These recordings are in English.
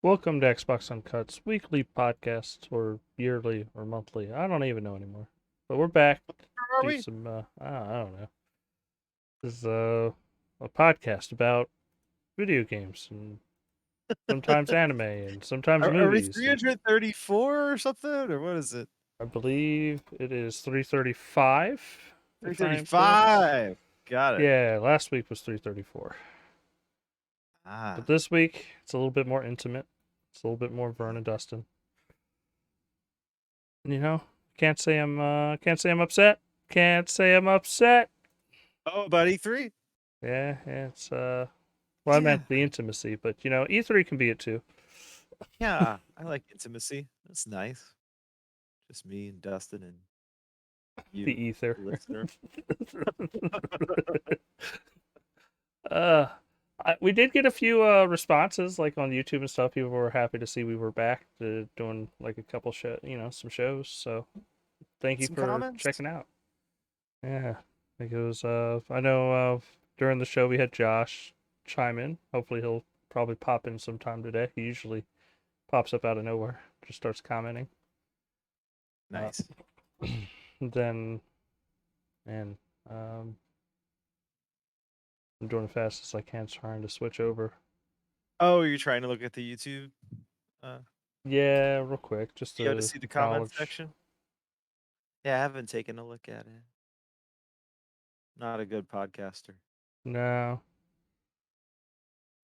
Welcome to Xbox Uncut's weekly podcast, or yearly, or monthly. I don't even know anymore. But we're back to Where are do we? some, I don't know. This is a podcast about video games and sometimes anime and sometimes Are we movies. And 334 or something? Or what is it? I believe it is 335, if I am correct. 335. Got it. Yeah, last week was 334. But Ah. this week, it's a little bit more intimate. It's a little bit more Vern and Dustin. You know, can't say I'm upset. Can't say I'm upset. Oh, about E3? Yeah, it's well, I Yeah. meant the intimacy, but E3 can be it too. Yeah. I like intimacy. That's nice. Just me and Dustin and The you, ether. the listener. uh we did get a few responses like on YouTube and stuff. People were happy to see we were back to doing like a couple some shows. So thank you Some for comments? checking out. Yeah. I think it was I know during the show we had Josh chime in. Hopefully he'll probably pop in sometime today. He usually pops up out of nowhere, just starts commenting. Uh, Nice. then, man, I'm doing as fast as I can, trying to switch over. Oh, you're trying to look at the YouTube? Uh, Yeah, real quick, just you got to to see the comment acknowledge. section? Yeah, I haven't taken a look at it. Not a good podcaster. No,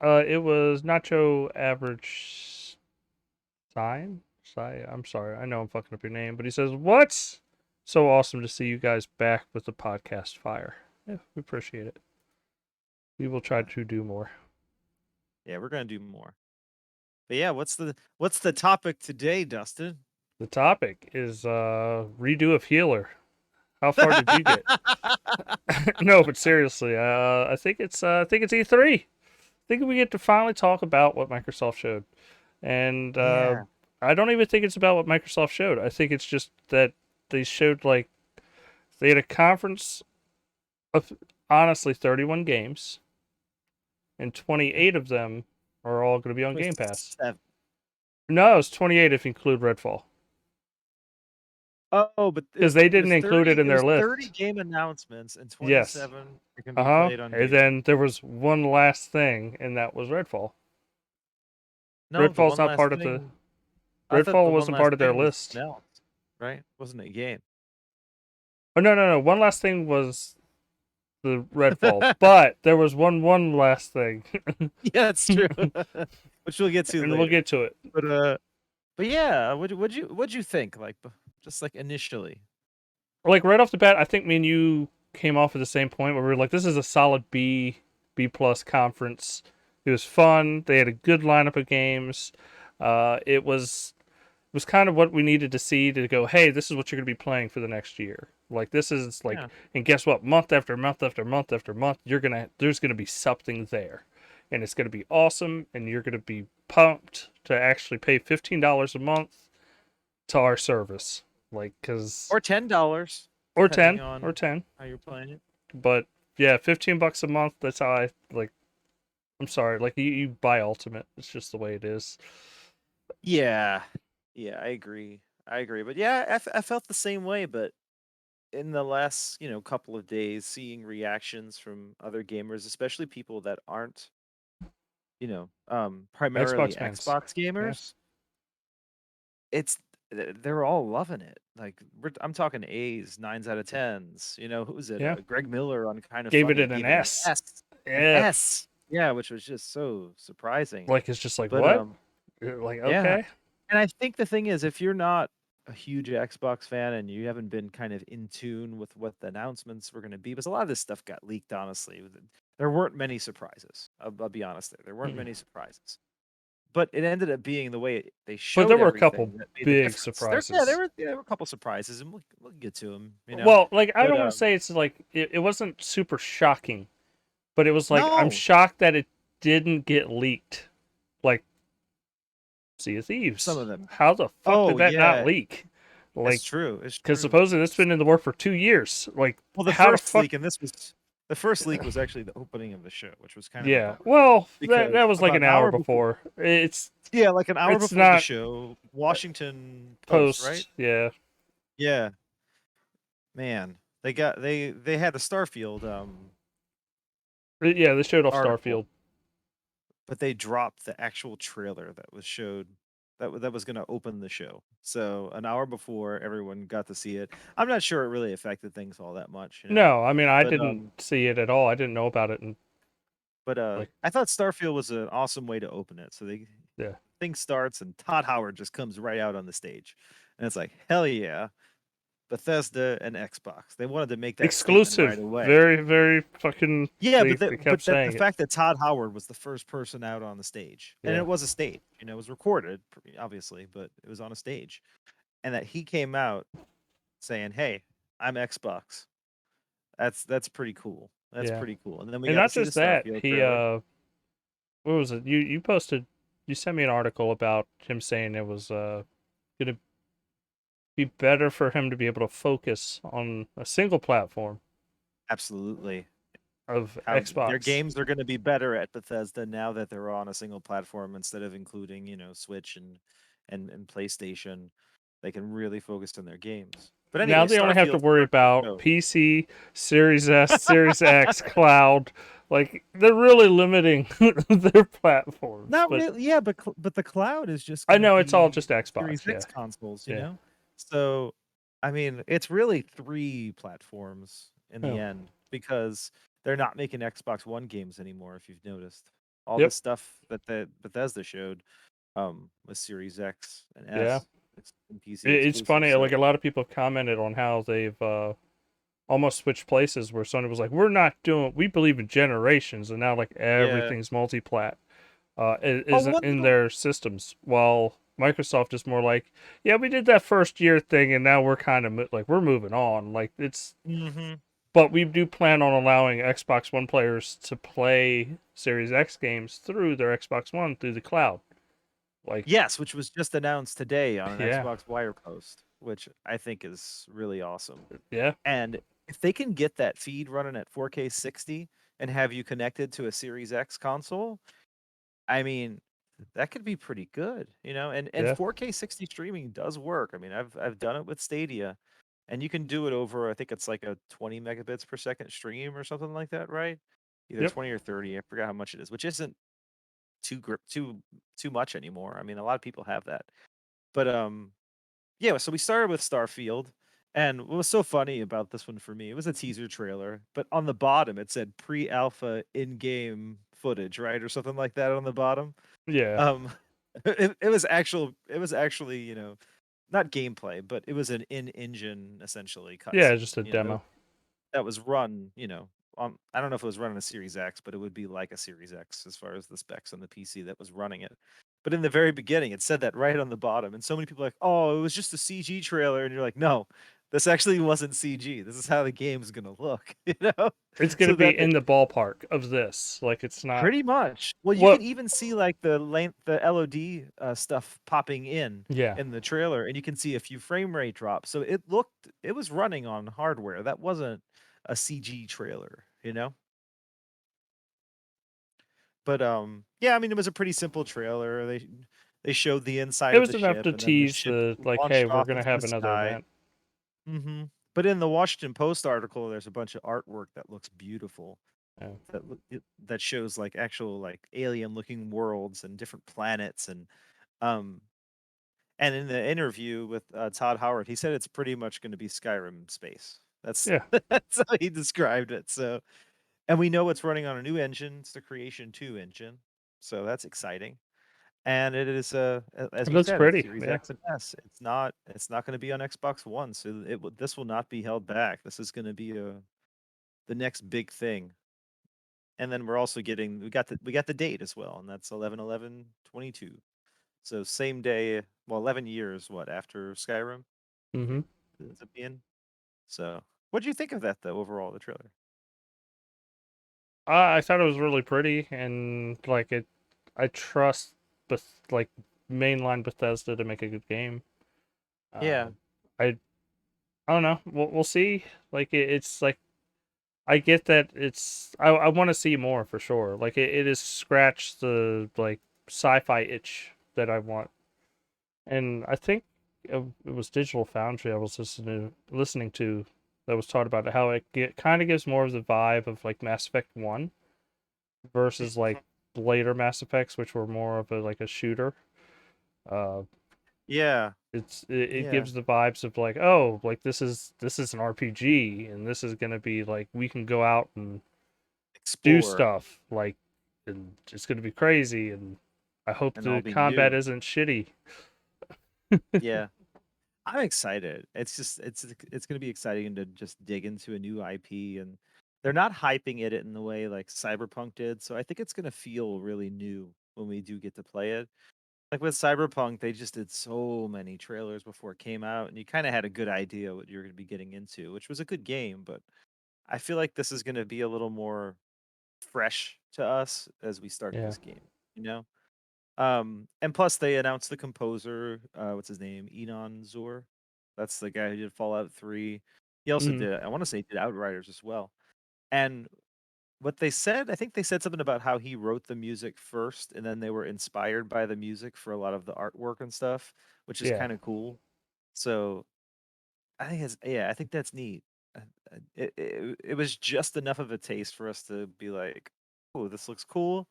it was Nacho Average Sign. I'm sorry, I know I'm fucking up your name, but he says, "What? So awesome to see you guys back with the podcast fire. Yeah, we appreciate it. We will try Uh, to do more." yeah, we're gonna do more. But yeah, what's the topic today, Dustin? The topic is redo of Healer. How far did you get? No, but seriously, I think it's E3. I think we get to finally talk about what Microsoft showed, and Yeah. I don't even think it's about what Microsoft showed. I think it's just that they showed like they had a conference of honestly 31 games, and 28 of them are all going to be on Game Pass. 27. No, it's 28 if you include Redfall, Oh, but because they didn't include it in it their was 30 list. game announcements and Yes. 27 that can Uh be huh. played on And Game Pass. then there was one last thing, and that was Redfall. No, the Redfall's one not last part of the. thing, I thought Redfall the one wasn't last part of their thing was list. announced, right? Wasn't a game. Oh no! One last thing was the Redfall, but there was one last thing, Yeah, that's true. Which we'll get to and we'll later. get to it. But yeah, what'd you think like just like initially? Like right off the bat, I think me and you came off at the same point where we were like, "This is a solid B plus conference." It was fun. They had a good lineup of games. It was kind of what we needed to see to go, hey, this is what you're going to be playing for the next year. Like this is like, Yeah. and guess what? Month after month after month after month, there's gonna be something there, and it's gonna be awesome, and you're gonna be pumped to actually pay $15 a month to our service, like because Or $10 or depending 10 on or 10, how you're playing it. but yeah, $15 a month. That's how I like. I'm sorry, like you buy Ultimate. It's just the way it is. Yeah. Yeah, I agree. I agree. But yeah, I felt the same way, but in the last, couple of days, seeing reactions from other gamers, especially people that aren't, primarily Xbox fans, Xbox yeah, gamers, it's they're all loving it. Like I'm talking A's, 9s out of 10s. Who was it? yeah, Greg Miller on Kind of gave it Funny an gave it S. an Yeah, S. Yeah, which was just so surprising. like it's just like But what? Like yeah, okay, and I think the thing is, if you're not a huge Xbox fan and you haven't been kind of in tune with what the announcements were going to be, because a lot of this stuff got leaked, honestly, there weren't many surprises. I'll be honest there. There weren't Mm-mm. many surprises. but it ended up being the way they But there showed were a couple everything that made the big difference. surprises. There were a couple surprises, and we'll get to them, Well, like I But don't want to say it's like it wasn't super shocking, but it was like I'm no, shocked that it didn't get leaked. Like Sea of some Thieves. of them. How the fuck did Oh that not yeah, leak? it's Like, true. It's because true. supposedly it's been in the work for 2 years. Like, Well, how the fuck? the first leak was actually the opening of the show, which was kind of a Yeah. bummer Well, because that was like about an an hour hour before, before. yeah, like an hour It's before the not show, Washington Post, right? post. Yeah. Yeah, man, they had the Starfield Yeah. They showed off article, Starfield. but they dropped the actual trailer that was showed that was going to open the show. So an hour before everyone got to see it. I'm not sure it really affected things all that much, No, I mean I But didn't see it at all. I didn't know about it, and like, I thought Starfield was an awesome way to open it. So the yeah, thing starts and Todd Howard just comes right out on the stage. And it's like, hell yeah, Bethesda and Xbox. They wanted to make that statement right exclusive. away. Very, very fucking. Yeah, They kept the saying it. fact that Todd Howard was the first person out on the stage, and Yeah. it was a stage, it was recorded, obviously, but it was on a stage, and that he came out saying, "Hey, I'm Xbox." That's pretty cool. That's Yeah. pretty cool. And then we And got to not see the just that, Starfield he trailer. what was it? You posted, you sent me an article about him saying it was gonna be better for him to be able to focus on a single platform Absolutely. of How their Xbox. games are going to be better at Bethesda now that they're on a single platform instead of including, Switch and PlayStation. They can really focus on their games. But Now anyway, they only have to Starfield worry starts the about show. PC, Series S, Series X, cloud. Like they're really limiting their platforms. Not But really, yeah, but the cloud is just I going to know it's all be just Series Xbox. Yeah. X consoles, Yeah. So, I mean, it's really three platforms in the Oh. end because they're not making Xbox One games anymore. If you've noticed, all the Yep. stuff that the Bethesda showed was Series X and Yeah. S. It's been PC It's exclusive. funny. Like So a lot of people commented on how they've almost switched places where Sony was like, "We're not doing. We believe in generations," and now like yeah. everything's multi-plat. Oh, Isn't one in little. their systems. While Microsoft is more like, "Yeah, we did that first year thing, and now we're kind of like we're moving on." Like it's, Hmm. but we do plan on allowing Xbox One players to play Series X games through their Xbox One through the cloud. Like, Yes, which was just announced today on an yeah, Xbox Wire post, which I think is really awesome. yeah, And if they can get that feed running at 4K 60 and have you connected to a Series X console, I mean, that could be pretty good, and yeah. 4K 60 streaming does work. I mean, I've done it with Stadia, and you can do it over, I think it's like a 20 megabits per second stream or something like that, right? Either Yep. 20 or 30, I forgot how much it is, which isn't too much anymore. I mean, a lot of people have that. But yeah, so we started with Starfield, and what was so funny about this one for me, it was a teaser trailer, but on the bottom it said pre-alpha in-game footage, right? Or something like that on the bottom. Yeah. Um it was actually, not gameplay, but it was an in-engine essentially Yeah, cutscene, just a demo. that was run, I don't know if it was running a Series X, but it would be like a Series X as far as the specs on the PC that was running it. But in the very beginning, it said that right on the bottom, and so many people are like, "Oh, it was just a CG trailer," and you're like, "No, this actually wasn't CG. This is how the game's gonna look," It's gonna So be that in the ballpark of this. Like it's not pretty much. Well, you what. can even see like the LOD stuff popping Yeah, in the trailer, and you can see a few frame rate drops. So it was running on hardware. That wasn't a CG trailer, But yeah, I mean, it was a pretty simple trailer. They showed the inside it of was the enough ship, to and then the tease ship the like, hey, launched we're off gonna into the have another sky. event. But in the Washington Post article, there's a bunch of artwork that looks beautiful. Yeah. That shows like actual like alien looking worlds and different planets um and in the interview with Todd Howard, he said it's pretty much going to be Skyrim space. That's Yeah. that's how he described it. So, and we know it's running on a new engine. It's the Creation 2 engine. So that's exciting. And it is as It we looks said, it's pretty. Series Yeah. X and S. It's not going to be on Xbox One. So this will not be held back. This is going to be the next big thing. And then we're also getting we got the date as well, and that's 11/11/22. So same day, well, 11 years, what, after Skyrim Mm-hmm. ends up being. So, what do you think of that though overall, the trailer? I thought it was really pretty, and like it, I trust like mainline Bethesda to make a good game. Yeah, Uh, I I don't know. We'll see. Like it's like I get that it's I want to see more for sure. Like it has scratched the like sci-fi itch that I want, and I think it was Digital Foundry I was listening to that was taught about how kind of gives more of the vibe of like Mass Effect 1 versus like later Mass Effects, which were more of a like a shooter. Uh, yeah, it yeah. gives the vibes of like, oh, like this is an RPG, and this is gonna be like we can go out and do Explore, stuff like, and it's gonna be crazy. And I hope and all the be combat new. isn't shitty. Yeah. I'm excited. It's just it's gonna be exciting to just dig into a new IP, and they're not hyping it in the way like Cyberpunk did. So I think it's gonna feel really new when we do get to play it. Like with Cyberpunk, they just did so many trailers before it came out, and you kind of had a good idea what you're gonna be getting into, which was a good game. But I feel like this is gonna be a little more fresh to us as we start Yeah. this game. You know. And plus they announced the composer, what's his name? Enon Zur. That's the guy who did Fallout 3. He also Mm, did, I want to say he did Outriders as well. And what they said, I think they said something about how he wrote the music first and then they were inspired by the music for a lot of the artwork and stuff, which is yeah. kind of cool. So I think it's, yeah, I think that's neat. It was just enough of a taste for us to be like, oh, this looks cool.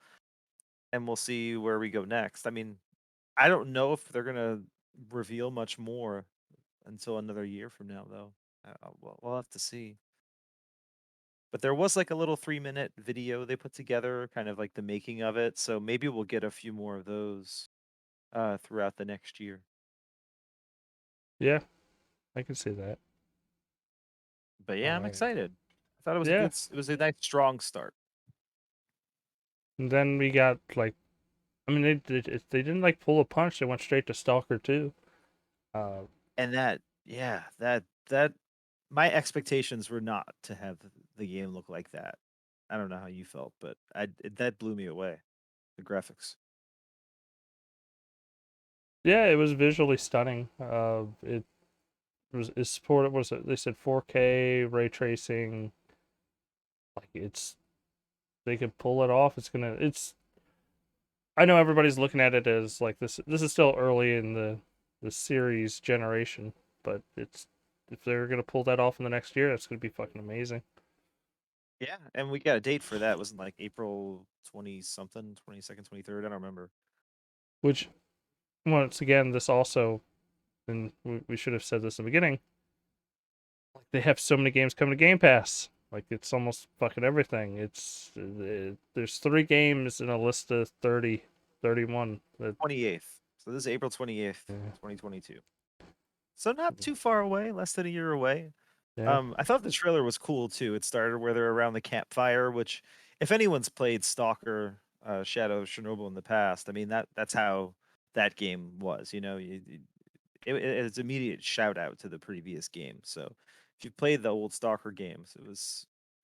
And we'll see where we go next. I mean, I don't know if they're gonna reveal much more until another year from now, though. We'll have to see. But there was like a little 3-minute video they put together, kind of like the making of it. So maybe we'll get a few more of those throughout the next year. Yeah. I can see that. But yeah, I'm Uh, excited. I thought it was a yeah. it was a nice strong start. And then we got like, I mean, they didn't like pull a punch. They went straight to Stalker 2. Uh, And that, yeah, that my expectations were not to have the game look like that. I don't know how you felt, but that blew me away. The graphics. yeah, it was visually stunning. It was is supported. What was it? They said 4K ray tracing. Like they could pull it off. It's. I know everybody's looking at it as like this. This is still early in the series generation, but it's if they're gonna pull that off in the next year, that's gonna be fucking amazing. Yeah, and we got a date for that. Wasn't like April 20 something, 22nd, 23rd. I don't remember. Which once again, this also, and we should have said this in the beginning. Like they have so many games coming to Game Pass. Like it's almost fucking everything. There's 3 games in a list of 30, 31. That 28th. So this is April 28th, yeah, 2022. So not too far away, less than a year away. yeah. I thought the trailer was cool too. It started where they're around the campfire, which if anyone's played Stalker Shadow of Chernobyl in the past, I mean that's how that game was, you know, it's immediate shout out to the previous game. So if you played the old Stalker games, it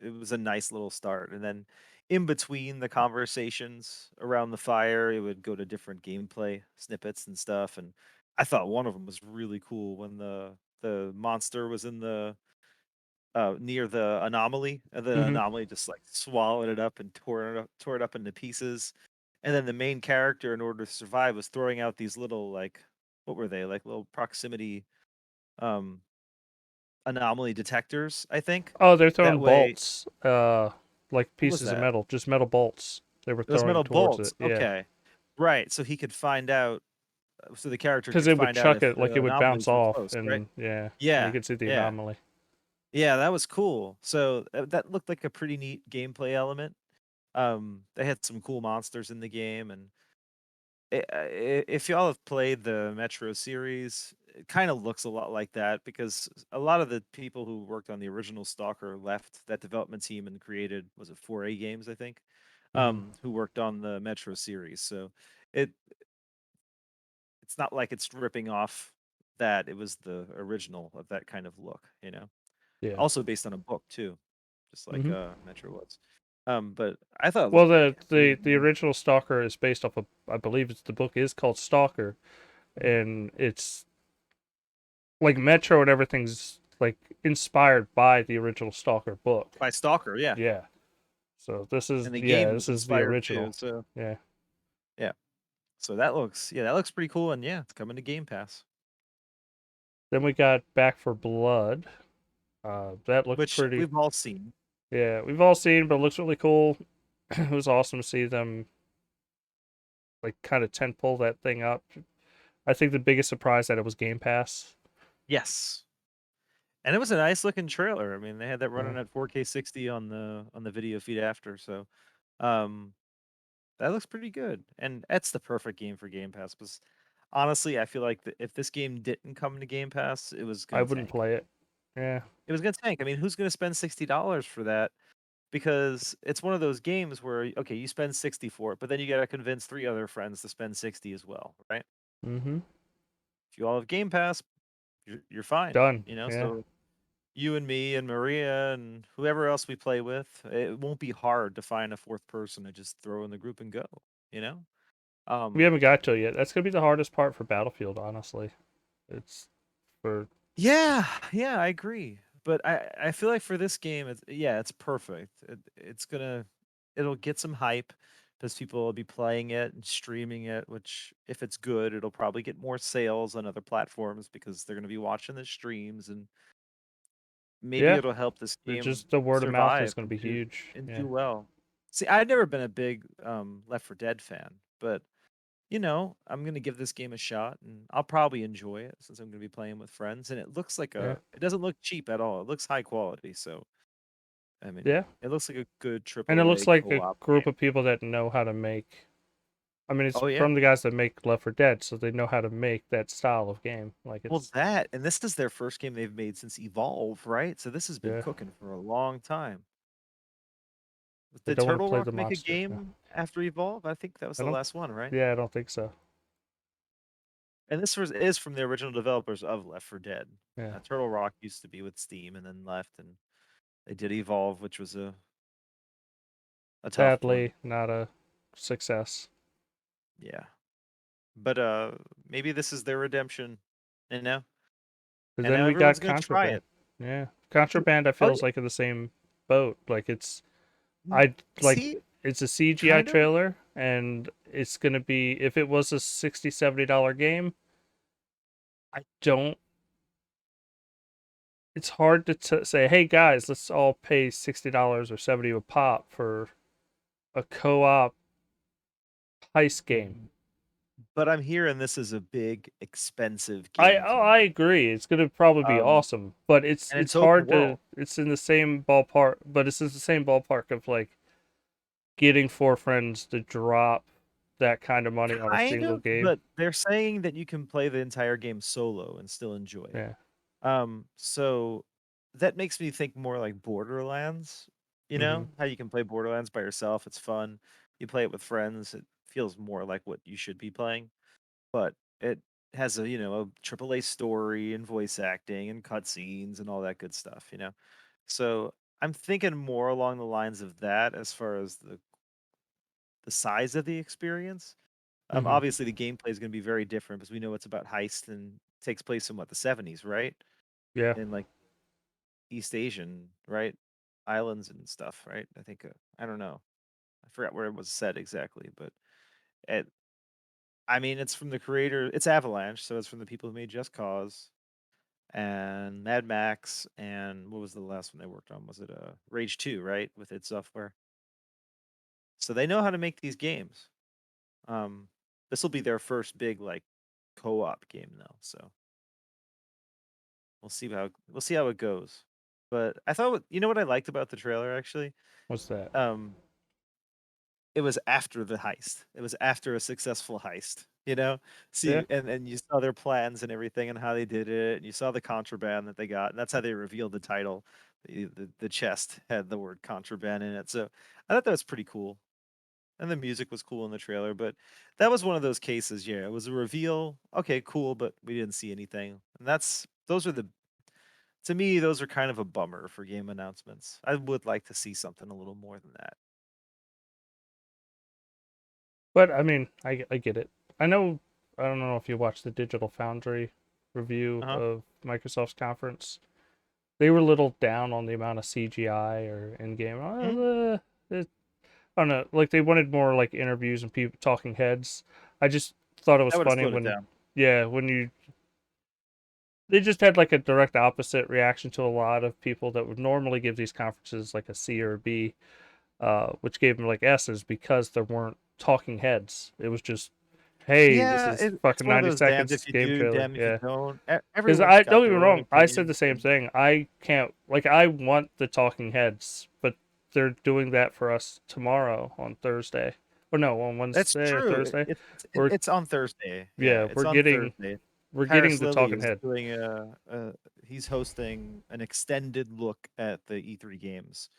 was a nice little start. And then in between the conversations around the fire, it would go to different gameplay snippets and stuff. And I thought one of them was really cool when the monster was in the near the anomaly, and the Hmm. anomaly just like swallowed it up and tore it up into pieces. And then the main character, in order to survive, was throwing out these little like what were they like little proximity um anomaly detectors, I think. Oh, they're That throwing way, bolts, like what was pieces of that? metal, just metal bolts. They were Those throwing metal towards bolts. it. Yeah, Okay, right. So he could find out. So the character because could it would find out chuck if it, like the it would bounce anomalies were off, close, right? and yeah, and you Yeah, could see the yeah, anomaly. yeah. That was cool. So that looked like a pretty neat gameplay element. They had some cool monsters in the game, and if y'all have played the Metro series, it kind of looks a lot like that because a lot of the people who worked on the original Stalker left that development team and created, was it 4A Games, I think, Hmm. who worked on the Metro series. So it It's not like it's ripping off that it was the original of that kind of look, you know? Yeah. Also based on a book too, just like Hmm. Metro was. But I thought it Well, looked the, really the the nice. original Stalker is based off of, I believe it's the book is called Stalker, Mhm. and it's like Metro and everything's like inspired by the original Stalker book. By Stalker, yeah. Yeah. So this is And the yeah, game this was is the inspired too. original. So Yeah. yeah. So that looks pretty cool. And yeah, it's coming to Game Pass, Then we got Back for Blood. That looked which pretty. we've all seen. Yeah, we've all seen, but it looks really cool. It was awesome to see them like kind of tent pull that thing up. I think the biggest surprise that it was Game Pass. Yes. And it was a nice looking trailer. I mean, they had that Yeah. running at 4K 60 on the video feed after. So, um, that looks pretty good. And that's the perfect game for Game Pass. Because honestly, I feel like if this game didn't come to Game Pass, it was I gonna wouldn't tank. play it. Yeah. It was gonna tank. I mean, who's gonna spend $60 for that? Because it's one of those games where okay, you spend 60 for it, but then you gotta convince 3 other friends to spend 60 as well, right? Mm-hmm. If you all have Game Pass, you're fine, Done. you know? Yeah. So you and me and Maria and whoever else we play with, it won't be hard to find a fourth person to just throw in the group and go, you know? We Um, haven't got to it yet. That's gonna be the hardest part for Battlefield, honestly. It's for yeah, yeah, I agree. But I feel like for this game, it's perfect. It'll get some hype because people will be playing it and streaming it, which if it's good, it'll probably get more sales on other platforms because they're gonna be watching the streams and maybe yeah. it'll help this game Just the word of mouth is survive gonna and be do huge. and Yeah. do well. See, I've never been a big Left 4 Dead fan, but I'm gonna give this game a shot and I'll probably enjoy it since I'm gonna be playing with friends. And Yeah. it doesn't look cheap at all. It looks high quality. So I mean, Yeah. it looks like a good And it looks AAA like a co-op group game. of people that know how to make. I mean, it's Oh yeah. from the guys that make Left 4 Dead, so they know how to make that style of game. Like Well, it's that and this is their first game they've made since Evolve, right? So this has been yeah. cooking for a long time. They Did don't want to Turtle play Rock the make a monster. Yeah. game after Evolve? I think that was I the don't. last one, right? Yeah, I don't think so. And is from the original developers of Left 4 Dead. Yeah. Turtle Rock used to be with Steam and then left, and they did Evolve, which was a tough one. Sadly, not a success. Yeah, but maybe this is their redemption, you know. But And then now we everyone's got gonna try Contraband. it. Yeah, Contraband. I Oh feel is yeah, like in the same boat. Like mm, I like see, it's a CGI kind of. trailer, and it's gonna be if it was a $60-$70 game. I don't. It's hard to say, hey guys, let's all pay $60 or 70 a pop for a co-op heist game. But I'm hearing this is a big, expensive I game oh, I coming. agree. It's gonna probably be Um, awesome, but it's and it's it's open hard to. world, It's in the same ballpark, but it's in the same ballpark of like getting four friends to drop that kind of money on a kind single of. game. But they're saying that you can play the entire game solo and still enjoy it. Yeah. So that makes me think more like Borderlands, Hmm. how you can play Borderlands by yourself, it's fun. You play it with friends, it feels more like what you should be playing, but it has a AAA story and voice acting and cutscenes and all that good stuff. So I'm thinking more along the lines of that as far as the size of the experience. Hmm. Obviously the gameplay is going to be very different because we know it's about heist and takes place in what the 70s, right? Yeah. In like East Asian, right? Islands and stuff, right? I think I don't know. I forgot where it was set exactly, but it. I mean, it's from the creator. It's Avalanche, so it's from the people who made Just Cause and Mad Max, and what was the last one they worked on? Was it Rage 2, right? With id Software. So they know how to make these games. Um, this will be their first big like co-op game though, so we'll see how it goes. But I thought you know what I liked about the trailer actually. What's that? Um, it was after the heist. It was after a successful heist. Yeah. See, and you saw their plans and everything and how they did it, and you saw the contraband that they got, and that's how they revealed the title. The chest had the word contraband in it, so I thought that was pretty cool. and the music was cool in the trailer. But that was one of those cases. Yeah, it was a reveal. Okay, cool, but we didn't see anything. And those are the to me those are kind of a bummer for game announcements. I would like to see something a little more than that. But I mean, I get it. I know. I don't know if you watched the Digital Foundry review Uh huh. of Microsoft's conference. They were a little down on the amount of CGI or in-game. I don't know. Like they wanted more like interviews and people talking heads. I just thought it was That would have funny slowed it when, down. yeah, when you they just had like a direct opposite reaction to a lot of people that would normally give these conferences like a C or a B, which gave them like S's because there weren't talking heads. It was just, hey, this Yeah, is it's fucking one of 90 those damned seconds if you game do, trailer. damned if you Yeah. don't. Because Everyone's I don't got get me their own wrong, I said the opinions, same and thing. I can't like I want the talking heads, but they're doing that for us tomorrow on Thursday. Or no, on that's Wednesday or true. Thursday. It's We're it's on Thursday. Yeah, yeah, it's on Thursday. we're getting Paris the Lilly talking is head. doing he's hosting an extended look at the E3 games.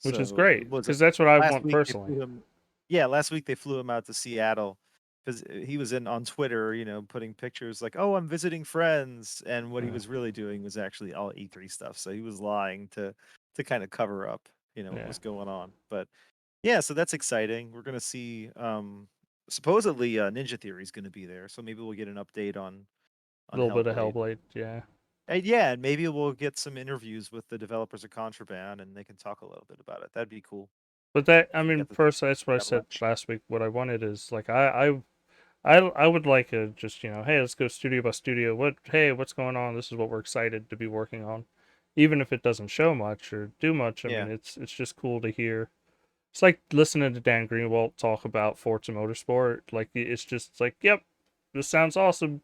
Which is So great was it because that's what I last want week they personally. flew him? Yeah, last week they flew him out to Seattle because he was in on Twitter, putting pictures like, "Oh, I'm visiting friends," and what he Uh, was really doing was actually all E3 stuff. So he was lying to kind of cover up, what yeah, was going on. But yeah, so that's exciting. We're gonna see. Supposedly, Ninja Theory is gonna be there, so maybe we'll get an update a on little bit of Hellblade. Hellblade. Yeah, And yeah, and maybe we'll get some interviews with the developers of Contraband, and they can talk a little bit about it. That'd be cool but that I if we mean, get the first that's what I said avalanche. last week. What I wanted is like I would like a just hey, let's go studio by studio. What's going on? This is what we're excited to be working on, even if it doesn't show much or do much. I mean, Yeah. it's just cool to hear. It's like listening to Dan Greenwald talk about Forza Motorsport. Like it's just like, yep, this sounds awesome.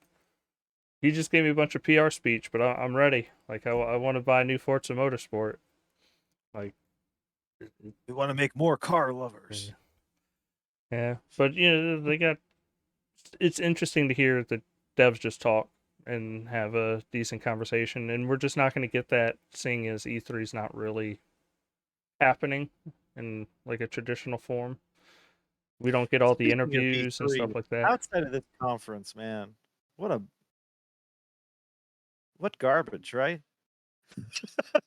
He just gave me a bunch of PR speech, but I'm ready. Like I want to buy a new Forza Motorsport. Like, We want to make more car yeah, lovers. yeah. But they got. It's interesting to hear the devs just talk and have a decent conversation, and we're just not going to get that, seeing as E3 is not really happening in like a traditional form. We don't get all the Speaking of interviews and E3, stuff like that. outside of this conference, man, what a what garbage, right?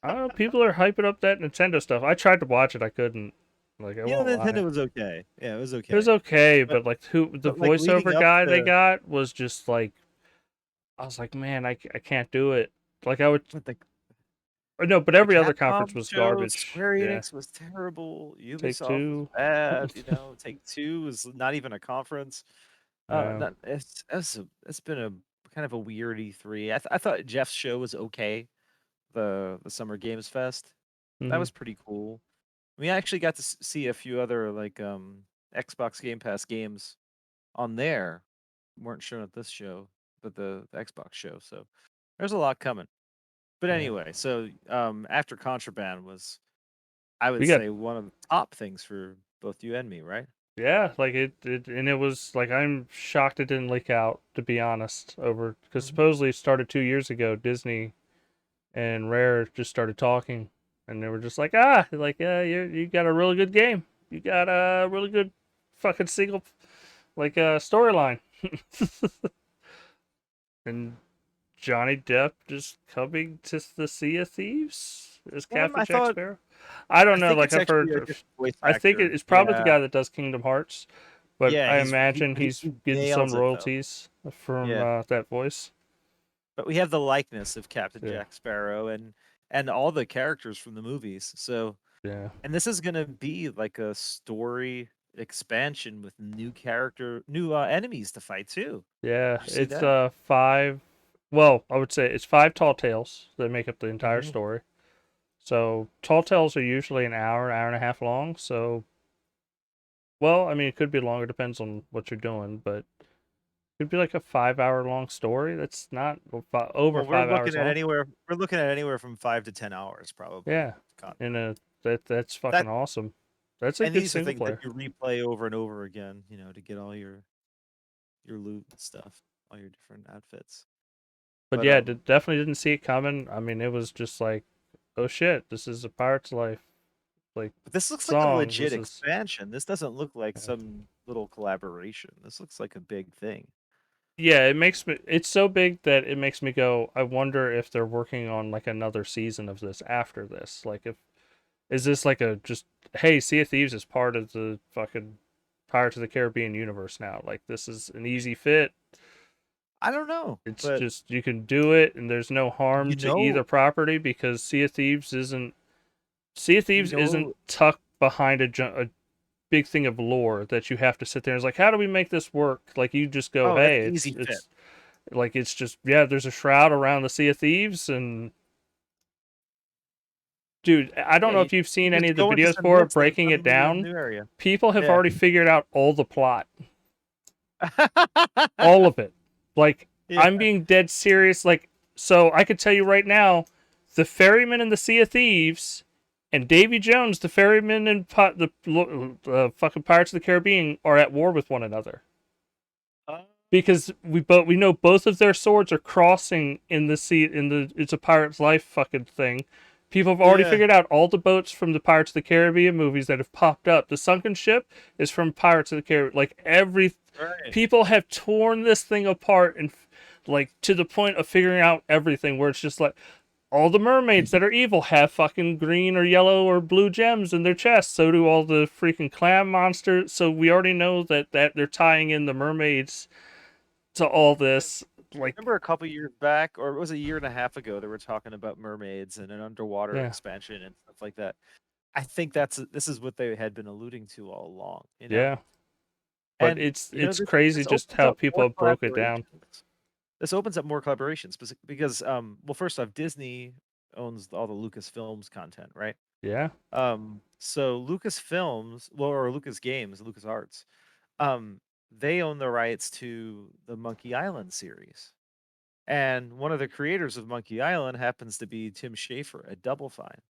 I don't know. People are hyping up that Nintendo stuff. I tried to watch it. I couldn't. Like I won't lie. Nintendo was okay. Yeah, it was It was okay. okay, But but like the like leading voiceover up guy they to got was just like I was like, man, I can't do it. Like I would what no, but the every other conference Capcom was show, garbage. Square Yeah, Enix was terrible. Take Ubisoft was Two. bad. Take Two was not even a conference. Yeah. Not, it's been a kind of a weird E3. I thought Jeff's show was okay. The Summer Games Fest, that Hmm. was pretty cool. We actually got to see a few other like Xbox Game Pass games on there. Weren't shown at this show, but the Xbox show. So there's a lot coming. But Yeah. anyway, so after Contraband was, I would We got say, one of the top things for both you and me, right? yeah, like it and it was like I'm shocked it didn't leak out, to be honest, over because Mhm. supposedly it started 2 years ago. Disney and Rare just started talking, and they were just like, like you got a really good game. You got a really good fucking single like storyline. And Johnny Depp just coming to the Sea of Thieves as Captain I Jack thought Sparrow. I don't I know. think Like it's I've actually heard, a different voice I think actor. it's probably the Yeah, guy that does Kingdom Hearts, but yeah, I imagine but he's he getting some nails it though. royalties from Yeah. that voice. But we have the likeness of Captain Yeah, Jack Sparrow and all the characters from the movies. So, yeah, and this is going to be like a story expansion with new enemies to fight too. yeah. Did you see It's that? five. Well, I would say it's five tall tales that make up the entire Hmm. story. So tall tales are usually an hour, hour and a half long. So, well, I mean, it could be longer, depends on what you're doing, but it could be like a 5 hour long story. That's not over Well, 5 hours long. we're looking at anywhere from 5 to 10 hours probably. Yeah, Con- and that's That fucking awesome. That's a and good these are single things that player. you replay over and over again, to get all your loot and stuff, all your different outfits. But But yeah, definitely didn't see it coming. I mean, it was just like, oh shit, this is a pirate's life. like But this looks like a songs. legit This is expansion. This doesn't look like some little collaboration. This looks like a big thing. yeah. It makes me. It's so big that it makes me go. I wonder if they're working on like another season of this after this. Like, if is this like a just hey, Sea of Thieves is part of the fucking Pirates of the Caribbean universe now. Like, this is an easy fit. I don't know, It's but just you can do it, and there's no harm you to know, either property because Sea of you Thieves isn't know, tucked behind a big thing of lore that you have to sit there and it's like, how do we make this work? Like, you just go, oh, that's hey, an it's easy fit. it's like it's just yeah, there's a shroud around the Sea of Thieves, and dude, I don't Yeah, know if you've you seen any just of the go into videos some for it mist and breaking it suddenly you're in a down. new area. People have Yeah. already figured out all the plot, all of it. Like, Yeah. I'm being dead serious. Like, so I could tell you right now, the ferryman in the Sea of Thieves and Davy Jones, the ferryman in the fucking Pirates of the Caribbean, are at war with one another Uh, because we know both of their swords are crossing in the sea in the It's a Pirate's Life fucking thing. People have already yeah. figured out all the boats from the Pirates of the Caribbean movies that have popped up. The sunken ship is from Pirates of the Caribbean. Like, every Right. people have torn this thing apart and like to the point of figuring out everything where it's just like all the mermaids that are evil have fucking green or yellow or blue gems in their chests. So do all the freaking clam monsters. So we already know that they're tying in the mermaids to all this. Like, Remember a couple years back, or it was a year and a half ago, they were talking about mermaids and an underwater yeah, expansion and stuff like that. I think this is what they had been alluding to all along, you know? yeah. But And it's crazy this just opens how up people more have broke it down. collaborations. This opens up more collaborations because well, first off, Disney owns all the Lucasfilms content, right? Yeah, So Lucasfilms, well, or Lucas Games, Lucas Arts, um, they own the rights to the Monkey Island series. And one of the creators of Monkey Island happens to be Tim Schafer at Double Fine.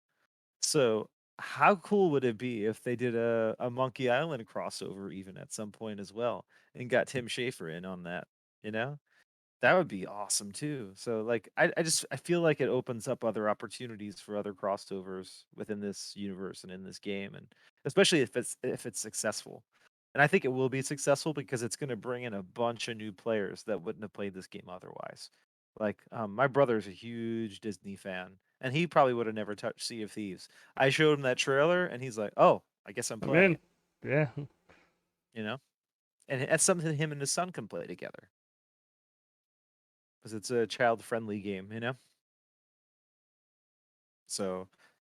So how cool would it be if they did a Monkey Island crossover even at some point as well and got Tim Schafer in on that, you know? That would be awesome too. So like I feel like it opens up other opportunities for other crossovers within this universe and in this game, and especially if it's successful. And I think it will be successful because it's going to bring in a bunch of new players that wouldn't have played this game otherwise. Like my brother's a huge Disney fan, and he probably would have never touched Sea of Thieves. I showed him that trailer, and he's like, "Oh, I guess I'm I'm playing in. it." Yeah, You know, and that's something him and his son can play together because it's a child-friendly game. You know. So,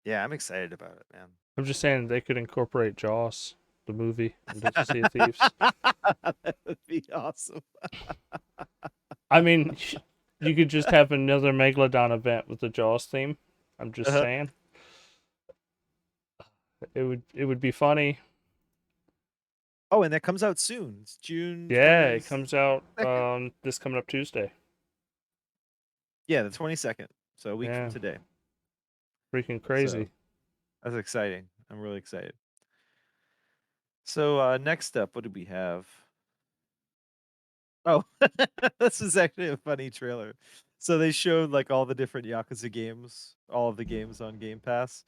yeah, I'm excited about it, man. I'm just saying they could incorporate Jaws, the movie, into the Sea of Thieves. That would be awesome. I mean, you could just have another Megalodon event with the Jaws theme. I'm just Uh-huh. saying. It would be funny. Oh, and that comes out soon. It's June Yeah, it 22nd. comes out this coming up Tuesday. Yeah, the 22nd. So a week from Yeah, today. freaking So crazy. that's exciting. I'm really excited. So next up, what do we have? Oh, this is actually a funny trailer. So they showed like all the different Yakuza games, all of the games on Game Pass.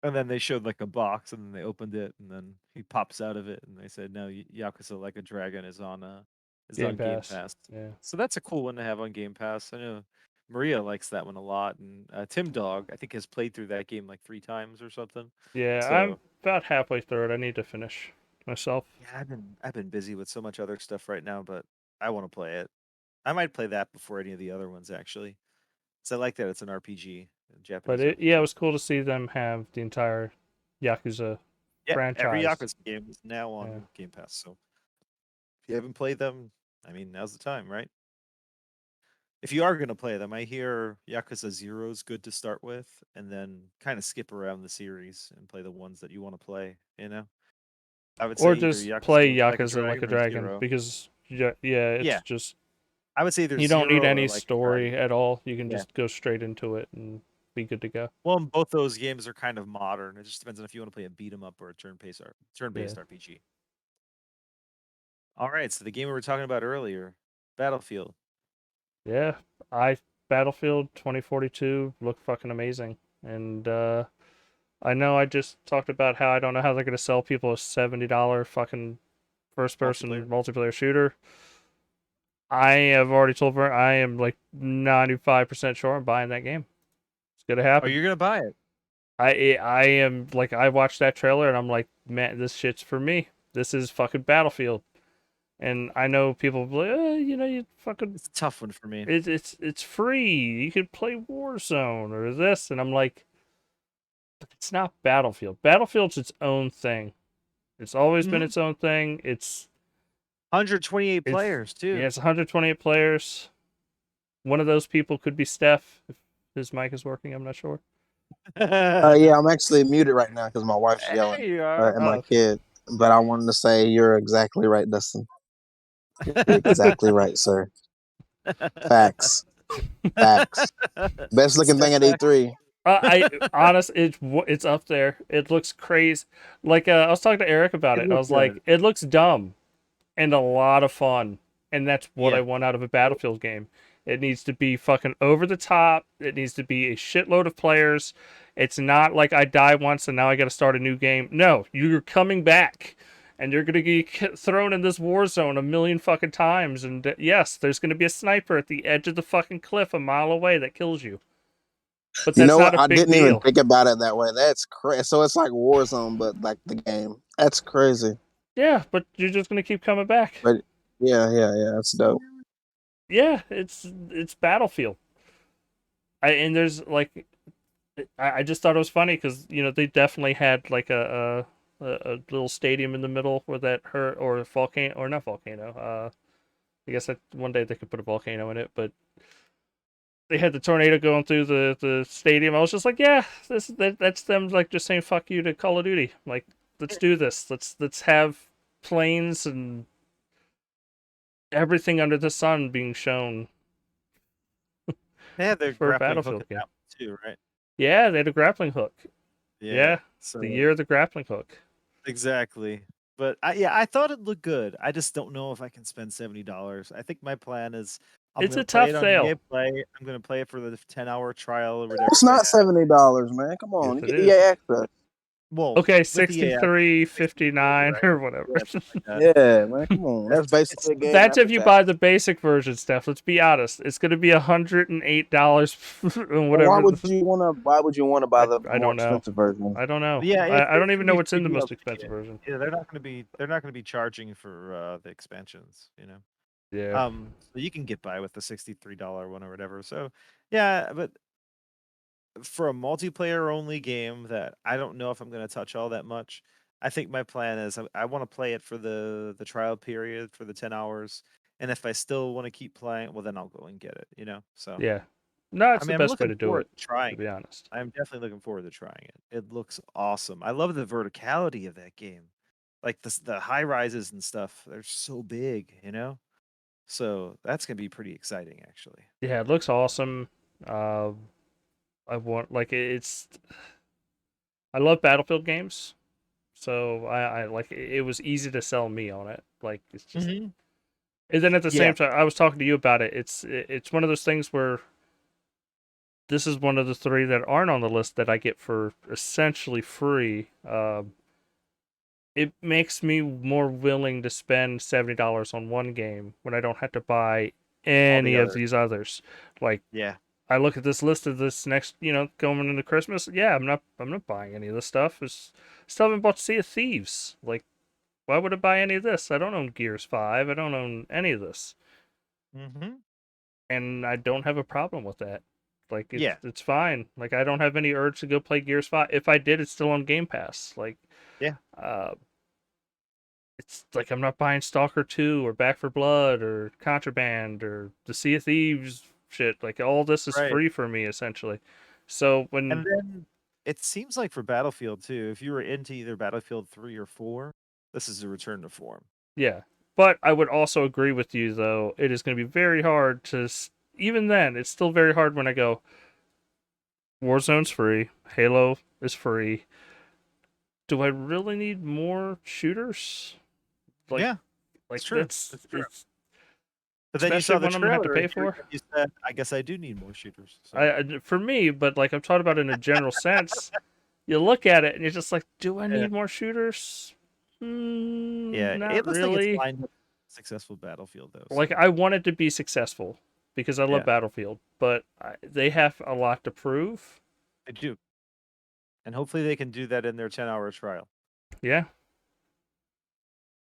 And then they showed like a box, and then they opened it, and then he pops out of it, and they said, "No, Yakuza Like a Dragon is Game on Game Pass. Pass." Yeah, So that's a cool one to have on Game Pass. I know Maria likes that one a lot, and Tim Dog I think has played through that game like 3 times or something. yeah. I'm So about halfway through it. I need to finish myself. yeah, I've been busy with so much other stuff right now, but I want to play it. I might play that before any of the other ones actually. So I like that it's an RPG, a But Japanese it RPG. was cool to see them have the entire Yakuza Yeah, every franchise. Yakuza game is now Yeah. on Game Pass. So if you haven't played them, I mean, now's the time, right? If you are going to play them, I hear Yakuza 0 is good to start with, and then kind of skip around the series and play the ones that you want to play, you know? I would say Or either just play Yakuza Like a Yakuza like Dragon a or Dragon 0. because yeah, it's Yeah, just I would say either you don't need 0 or any Like a Dragon. story at all. You can Yeah. just go straight into it and be good to go. Well, and both those games are kind of modern. It just depends on if you want to play a beat 'em up or a Yeah. turn-based RPG. All right, so the game we were talking about earlier, Battlefield. Yeah. I Battlefield 2042 looked fucking amazing. And I know I just talked about how I don't know how they're going to sell people a $70 fucking first person Multiplayer. multiplayer shooter. I have already told Vern I am like 95% sure I'm buying that game. It's going to Oh, happen. you're gonna buy it. I am like, I watched that trailer and I'm like, man, this shit's for me. This is fucking Battlefield. And I know people be like, you fucking, It's a tough one for me. it's free. You could play Warzone or this, and I'm like, but it's not Battlefield. Battlefield's its own thing. It's always been Mhm. its own thing. 128 It's players too. yeah, it's 128 players. One of those people could be Steph if his mic is working. I'm not sure. Yeah, I'm actually muted right now because my wife's There yelling you are. at Oh, my okay. kid. But I wanted to say you're exactly right, Dustin. You're exactly right, sir. Facts. Facts. Best looking thing Step at back. E3. I honest, it's up there. It looks crazy. Like I was talking to Eric about It it. I looked was like, good. it looks dumb and a lot of fun, and that's what Yeah. I want out of a Battlefield game. It needs to be fucking over the top. It needs to be a shitload of players. It's not like I die once and now I got to start a new game. No, you're coming back. And you're gonna get thrown in this war zone a million fucking times, and yes, there's gonna be a sniper at the edge of the fucking cliff a mile away that kills you. But You that's know not what? a I big didn't even deal. think about it that way. That's crazy. So it's like Warzone, but like the game. That's crazy. Yeah, but you're just gonna keep coming back. But yeah. That's dope. Yeah, it's Battlefield. And there's like, I just thought it was funny because they definitely had like a little stadium in the middle where that hurt, or a volcano, or not volcano. I guess that one day they could put a volcano in it, but they had the tornado going through the stadium. I was just like, yeah, that's them like just saying fuck you to Call of Duty. Like, let's do this. Let's have planes and everything under the sun being shown They had their for a grappling hook Battlefield in game. that one too, right? Yeah, they had a grappling hook. Yeah. Yeah, the So year of the grappling hook. exactly. But I thought it looked good. I just don't know if I can spend $70. I think my plan is I'm It's gonna a play tough it on EA sale. Play. I'm gonna play it for the 10-hour trial or whatever It's they not have. $70, man. Come Yes, on, you it get is. EA access. Well, Okay, with EA access, it's 63, 63.59 right? or whatever. Yeah, something like that. Yeah, man. Come on. That's It's basically a game That's if after you tax. buy the basic version, Steph. Let's be honest. It's going to be $108 and Well, why whatever. would you wanna? Why would you want to buy the I more don't know. expensive version? I don't know. yeah, I don't it's even gonna know be what's free in the most DLC. expensive version. Yeah, they're not gonna be charging for the expansions, you know. Yeah. So you can get by with the $63 one or whatever. So yeah, but for a multiplayer only game that I don't know if I'm gonna touch all that much, I think my plan is I want to play it for the trial period for the 10 hours. And if I still want to keep playing, well then I'll go and get it, you know? So Yeah. No, I it's the mean I'm best way looking to do forward it, to trying to be it. honest. I'm definitely looking forward to trying it. It looks awesome. I love the verticality of that game. Like the high rises and stuff, they're so big, you know? So that's gonna be pretty exciting actually. Yeah, it looks awesome. I want, like, I love Battlefield games. So I like it was easy to sell me on it. Like, it's just, Hmm. and then at the Yeah. same time, I was talking to you about it. It's one of those things where this is one of the three that aren't on the list that I get for essentially free. It makes me more willing to spend $70 on one game when I don't have to buy All the any of others. these others. Like, Yeah. I look at this list of this next, going into Christmas. Yeah, I'm not buying any of this stuff. Still haven't bought Sea of Thieves. Like, why would I buy any of this? I don't own Gears 5. I don't own any of this. Hmm. And I don't have a problem with that. Like, Yeah. it's fine. Like, I don't have any urge to go play Gears 5. If I did, it's still on Game Pass. Like, Yeah. it's like I'm not buying Stalker 2 or Back for Blood or Contraband or the Sea of Thieves shit. Like, all this is Right. free for me essentially. So And when then it seems like for Battlefield too, if you were into either Battlefield 3 or 4, this is a return to form. yeah, but I would also agree with you though. It is going to be very hard to even then. It's still very hard when I go Warzone's free, Halo is free. Do I really need more shooters? Like, Yeah, like it's true. It's true. it's But then you especially saw the when I'm gonna have to trailer pay and for. you said, I guess I do need more shooters. So For me, but like I'm talking about in a general sense. you look at it and you're just like, do I Yeah. need more shooters? Yeah, Not it looks like it's really. lined up successful Battlefield though. Like, So I want it to be successful because I love yeah, Battlefield, but they have a lot to prove. they do, and hopefully they can do that in their 10-hour trial. Yeah.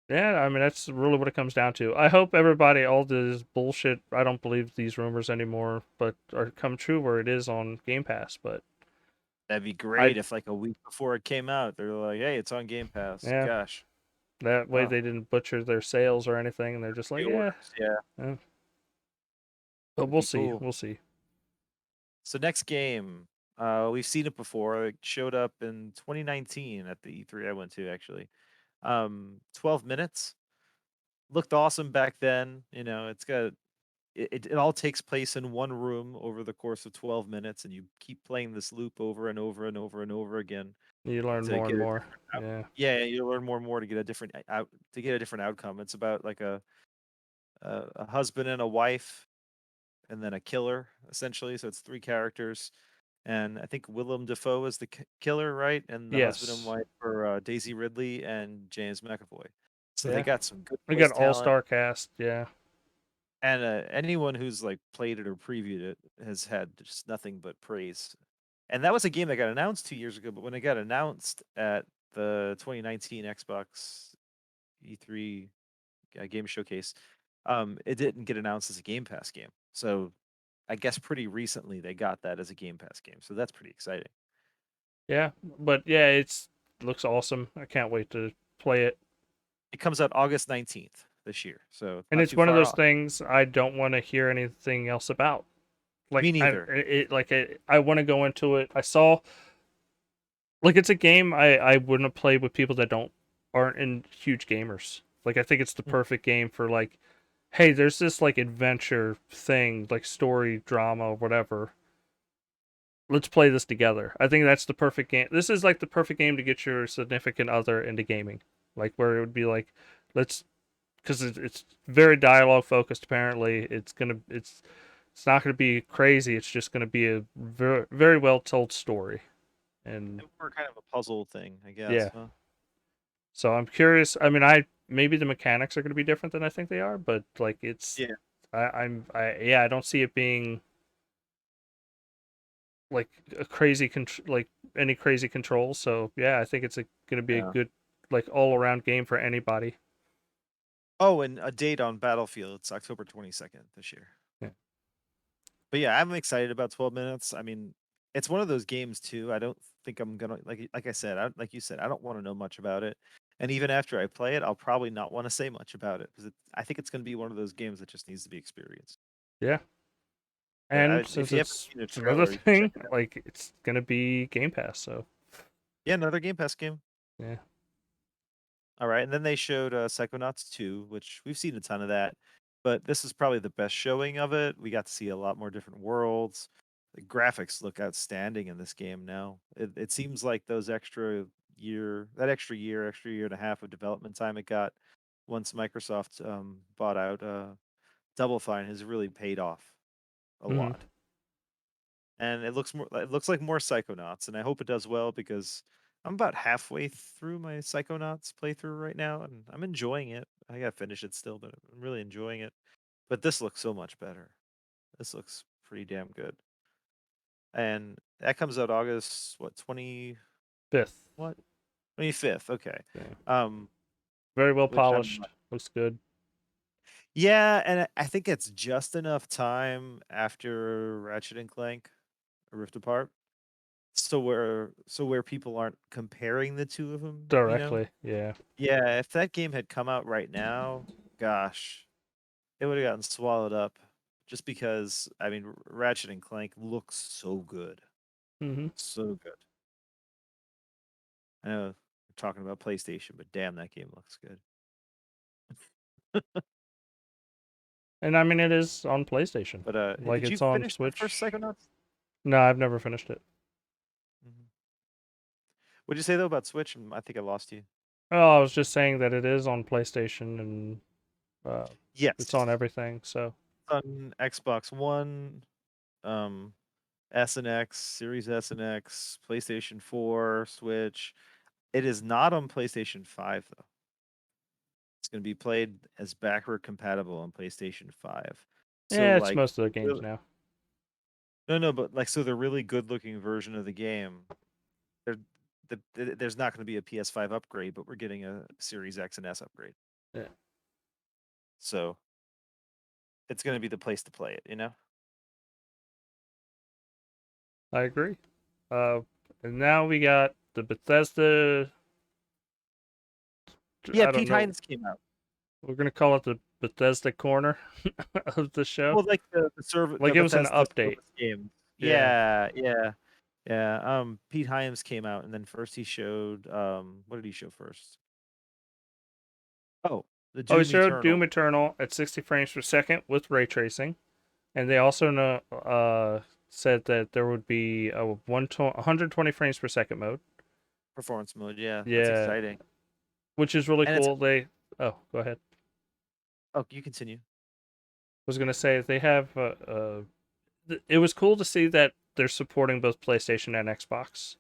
Yeah, I mean, that's really what it comes down to. I hope everybody, all this bullshit, I don't believe these rumors anymore, but are come true where it is on Game Pass. But That'd be I, great if like a week before it came out, they're like, "Hey, it's on Game Pass." yeah, Gosh, that way oh, they didn't butcher their sales or anything, and they're just like, yeah. pre-orders, yeah, Yeah. But that'd we'll be see. cool. We'll see. So next game, we've seen it before. It showed up in 2019 at the E3 I went to actually. 12 minutes looked awesome back then. You know, it's got it all takes place in one room over the course of 12 minutes, and you keep playing this loop over and over and over and over again You learn to more get and a more. different Yeah. yeah, you learn more and more to get a different to get a different outcome. It's about like a husband and a wife and then a killer essentially. So it's three characters, and I think Willem Dafoe is the killer, right? And the husband and Yes. wife are Daisy Ridley and James McAvoy. So they Yeah. got some good We voice got talent, all-star cast. Yeah. and anyone who's like played it or previewed it has had just nothing but praise. And that was a game that got announced 2 years ago, but when it got announced at the 2019 Xbox E3 game showcase, it didn't get announced as a Game Pass game. So I guess pretty recently they got that as a Game Pass game. So that's pretty exciting. Yeah. But yeah, looks awesome. I can't wait to play it. It comes out August 19th this year, so And not it's too one of far those off. things I don't want to hear anything else about. Me Like neither. I want to go into it. I saw like it's a game I wouldn't play with people that aren't in huge gamers. Like I think it's the Mm. perfect game for like, hey, there's this like adventure thing, like story drama or whatever. Let's play this together. I think that's the perfect game. This is like the perfect game to get your significant other into gaming. Like where it would be like, let's because it's very dialogue focused. Apparently, it's not going to be crazy. It's just going to be a very well told story. And And more kind of a puzzle thing, I guess. yeah, Huh? so I'm curious. I mean, I maybe the mechanics are going to be different than I think they are, but like it's Yeah. I don't see it being like a like any crazy controls. So yeah, I think it's going to be a Yeah. good like all around game for anybody. Oh, and a date on Battlefield. It's October 22nd this year. Yeah. But yeah, I'm excited about 12 minutes. I mean, it's one of those games too. I don't think I'm gonna like I said, like you said, I don't want to know much about it. And even after I play it, I'll probably not want to say much about it because I think it's going to be one of those games that just needs to be experienced. Yeah. But And if since you haven't it's seen a another trailer, you can check thing, it out. like it's gonna be Game Pass, so Yeah, another Game Pass game. yeah. All right, and then they showed Psychonauts 2, which we've seen a ton of that, but this is probably the best showing of it. We got to see a lot more different worlds. The graphics look outstanding in this game now. It seems like extra year and a half of development time it got once Microsoft bought out Double Fine has really paid off a Hmm. lot. And it looks like more Psychonauts, and I hope it does well because I'm about halfway through my Psychonauts playthrough right now, and I'm enjoying it. I gotta finish it still, but I'm really enjoying it. But this looks so much better. This looks pretty damn good. And that comes out August what 20 Fifth. what 25th. Okay. Yeah. Um, Very well which I'm polished. Looks good. yeah, and I think it's just enough time after Ratchet and Clank Rift Apart, so where people aren't comparing the two of them, you know? Directly. Yeah. Yeah, if that game had come out right now, gosh, it would have gotten swallowed up just because I mean Ratchet and Clank looks so good. Hmm. So good. I know we're talking about PlayStation, but damn that game looks good. And I mean it is on PlayStation. But Like did you it's on finish the first Switch. Psychonauts? No, I've never finished it. Mhm. What'd you say though about Switch? I think I lost you. Oh, I was just saying that it is on PlayStation and uh, it's on Yes. everything. So On Xbox One, um S and X, Series S and X, PlayStation 4, Switch. It is not on PlayStation 5 though. It's going to be played as backward compatible on PlayStation 5. So Yeah, it's like most of the games real- now. no, but like so the really good looking version of the game, there there's not going to be a PS5 upgrade, but we're getting a Series X and S upgrade. Yeah. So it's going to be the place to play it, you know? I agree. And now we got the Bethesda. Yeah, I don't Pete know. Hines came out. We're gonna call it the Bethesda corner of the show. Well, like the server, Like the it was an Bethesda update. service game. Yeah. Yeah. Pete Hyams came out, and then first he showed. What did he show first? Oh, the Oh, he Doom showed Eternal Doom Eternal at 60 frames per second with ray tracing, and they also said that there would be a 120 frames per second mode. performance mode. Yeah, that's Yeah, exciting. which is really And it's cool. Oh, go ahead. oh, you continue. Was gonna say they have it was cool to see that they're supporting both PlayStation and Xbox.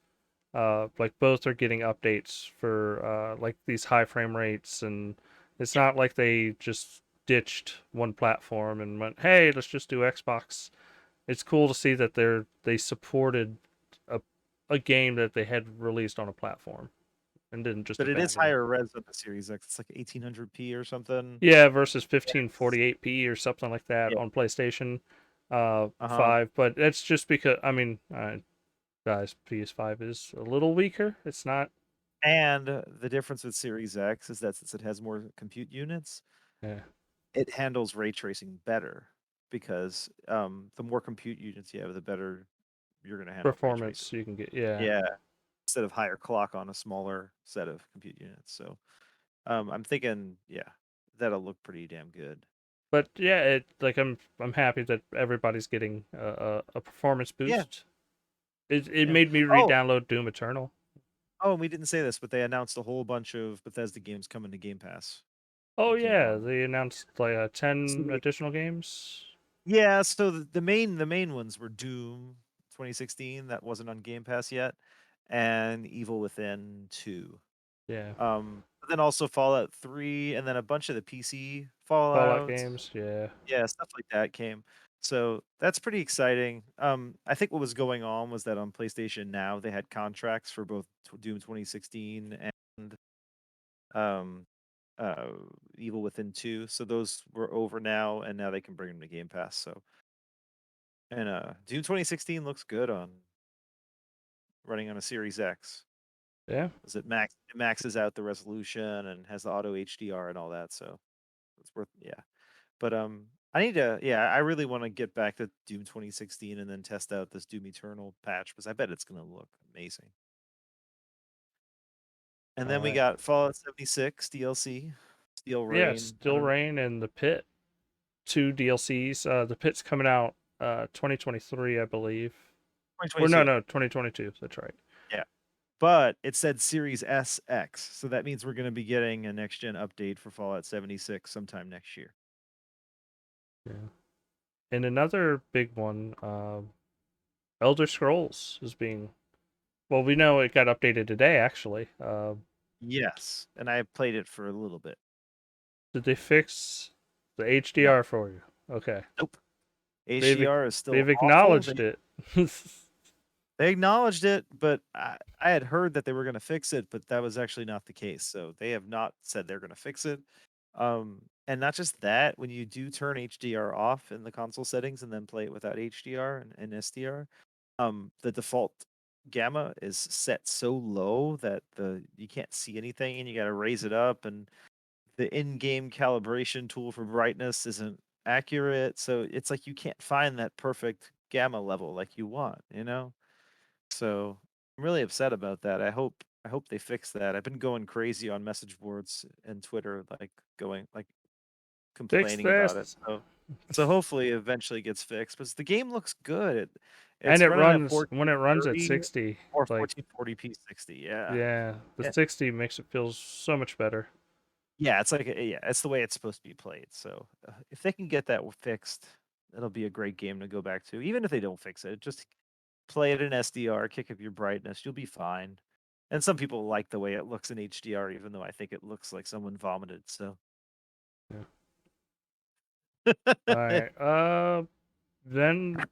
Like both are getting updates for like these high frame rates, and it's not like they just ditched one platform and went, "Hey, let's just do Xbox." It's cool to see that they supported a a game that they had released on a platform and didn't just But it is abandon it. higher res than the Series X. It's like 1800p or something. Yeah, versus Yes. 1548p or something like that Yeah. on PlayStation Uh-huh. 5, but it's just because I mean, guys, PS5 is a little weaker. It's not. And the difference with Series X is that since it has more compute units, Yeah. it handles ray tracing better because the more compute units you have, the better you're going to handle ray tracing. Performance you can get. Yeah. Yeah, instead of higher clock on a smaller set of compute units. So I'm thinking, yeah, that'll look pretty damn good. But yeah, I'm happy that everybody's getting a performance Yeah. boost. It Yeah. made me Oh, re-download Doom Eternal. oh, and we didn't say this, but they announced a whole bunch of Bethesda games coming to Game Pass Oh in yeah, Q1. they announced like So 10 additional games. yeah, so the main ones were Doom 2016 that wasn't on Game Pass yet, and Evil Within 2. Yeah. But then also Fallout 3, and then a bunch of the PC Fallout Fallout. games. Yeah. Yeah, stuff like that came. So that's pretty exciting. I think what was going on was that on PlayStation Now they had contracts for both Doom 2016 and um, uh, Evil Within 2. So those were over now, and now they can bring them to Game Pass. So and Doom 2016 looks good on running on a Series X. Yeah. Because it maxes out the resolution and has the auto HDR and all that. So it's worth But I really want to get back to Doom 2016 and then test out this Doom Eternal patch because I bet it's gonna look amazing. And then we Uh, got Fallout 76 DLC, Steel yeah. Rain. I Steel don't know. Rain and the Pit. Two DLCs. The Pit's coming out 2023, I believe. Or 2022. no, 2022. That's right. Yeah. But it said Series SX, so that means we're gonna be getting a next gen update for Fallout 76 sometime next year. Yeah. And another big one, Elder Scrolls is being. Well, we know it got updated today, actually. Yes, and I played it for a little bit. Did they fix the No, HDR for you? Okay. nope. They've HDR is still they've awful. acknowledged it. They acknowledged it, but I had heard that they were going to fix it, but that was actually not the case. So they have not said they're going to fix it. And not just that, when you do turn HDR off in the console settings and then play it without HDR and SDR, the default gamma is set so low that you can't see anything and you got to raise it up, and the in-game calibration tool for brightness isn't accurate. So it's like you can't find that perfect gamma level like you want, you know? So I'm really upset about that. I hope they fix that. I've been going crazy on message boards and Twitter, like going like Fix complaining about it. this. So hopefully eventually it gets fixed. But the game looks good. And It's running at when it runs at 1430 60, or like 1440p 60. Yeah. yeah, the Yeah. 60 makes it feel so much better. Yeah, it's like it's the way it's supposed to be played. So if they can get that fixed, it'll be a great game to go back to. Even if they don't fix it, just play it in SDR, kick up your brightness, you'll be fine. And some people like the way it looks in HDR, even though I think it looks like someone vomited. So All right. Then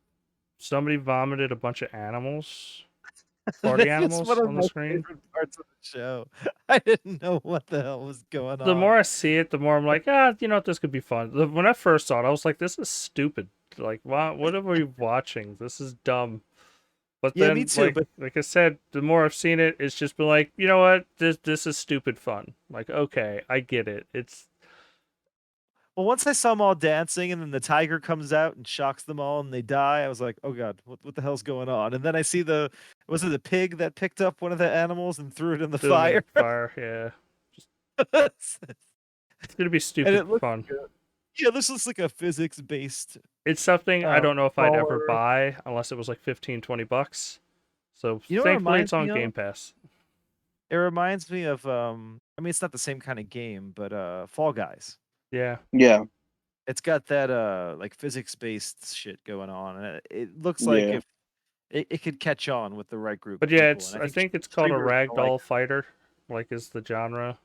somebody vomited a bunch of animals, party that is animals one of on the my screen. favorite parts of the show. I didn't know what the hell was going The on. more I see it, the more I'm like, you know what, this could be fun. When I first saw it, I was like, this is stupid. Like, what are we watching? This is dumb. But Yeah, me then, too. But like I said, the more I've seen it, it's just been like, you know what, this is stupid fun. Like, okay, I get it. It's well, once I saw them all dancing, and then the tiger comes out and shocks them all, and they die, I was like, "Oh god, what the hell's going on?" And then I see was it the pig that picked up one of the animals and threw it in the threw 'em in fire? the fire. Yeah, And it's gonna be stupid it looks fun. good. Yeah, this looks like a physics-based It's something I don't know if I'd ever brawler. buy unless it was like 15, $20. So You know what it thankfully, it's reminds on me Game of? Pass. It reminds me of I mean, it's not the same kind of game, but Fall Guys. Yeah. Yeah, It's got that like physics-based shit going on, and it looks like yeah. if it could catch on with the right group But of yeah, people, it's and I I think think it's called a streamers are gonna like ragdoll fighter, like is the genre,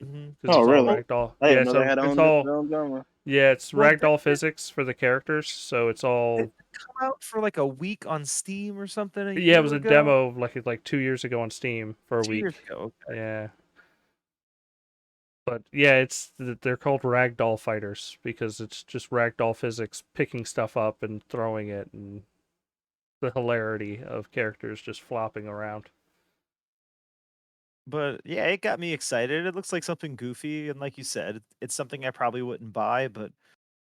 it. Mhm. because Oh, it's all really? ragdoll. I Yeah, didn't know they so had it's on all their own genre. yeah, it's Well, ragdoll physics for the characters. So it's all did it come out for like a week on Steam or something a yeah, it was year a ago? demo like 2 years ago on Steam for a 2 years week. ago. Okay. Yeah, but yeah, they're called ragdoll fighters because it's just ragdoll physics, picking stuff up and throwing it, and the hilarity of characters just flopping around. But yeah, it got me excited. It looks like something goofy, and like you said, it's something I probably wouldn't buy, but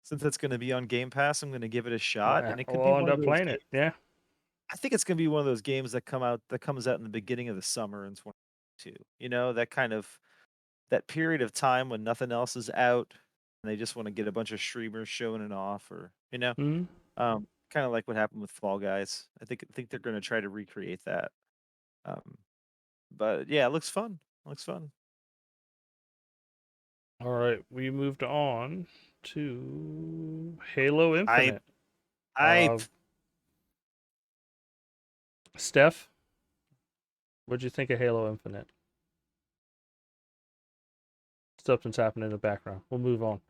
since it's going to be on Game Pass, I'm going to give it a shot, and it could be I'll end one of up those playing games. it. Yeah. I think it's going to be one of those games that comes out in the beginning of the summer in 2022. You know, that kind of that period of time when nothing else is out, and they just want to get a bunch of streamers showing it off, or Hmm. kind of like what happened with Fall Guys. I think they're going to try to recreate that. Um, but yeah, it looks fun. It looks fun. All right, we moved on to Halo I Infinite. I Steph, what'd you think of Halo Infinite? Something's happening in the background. We'll move on.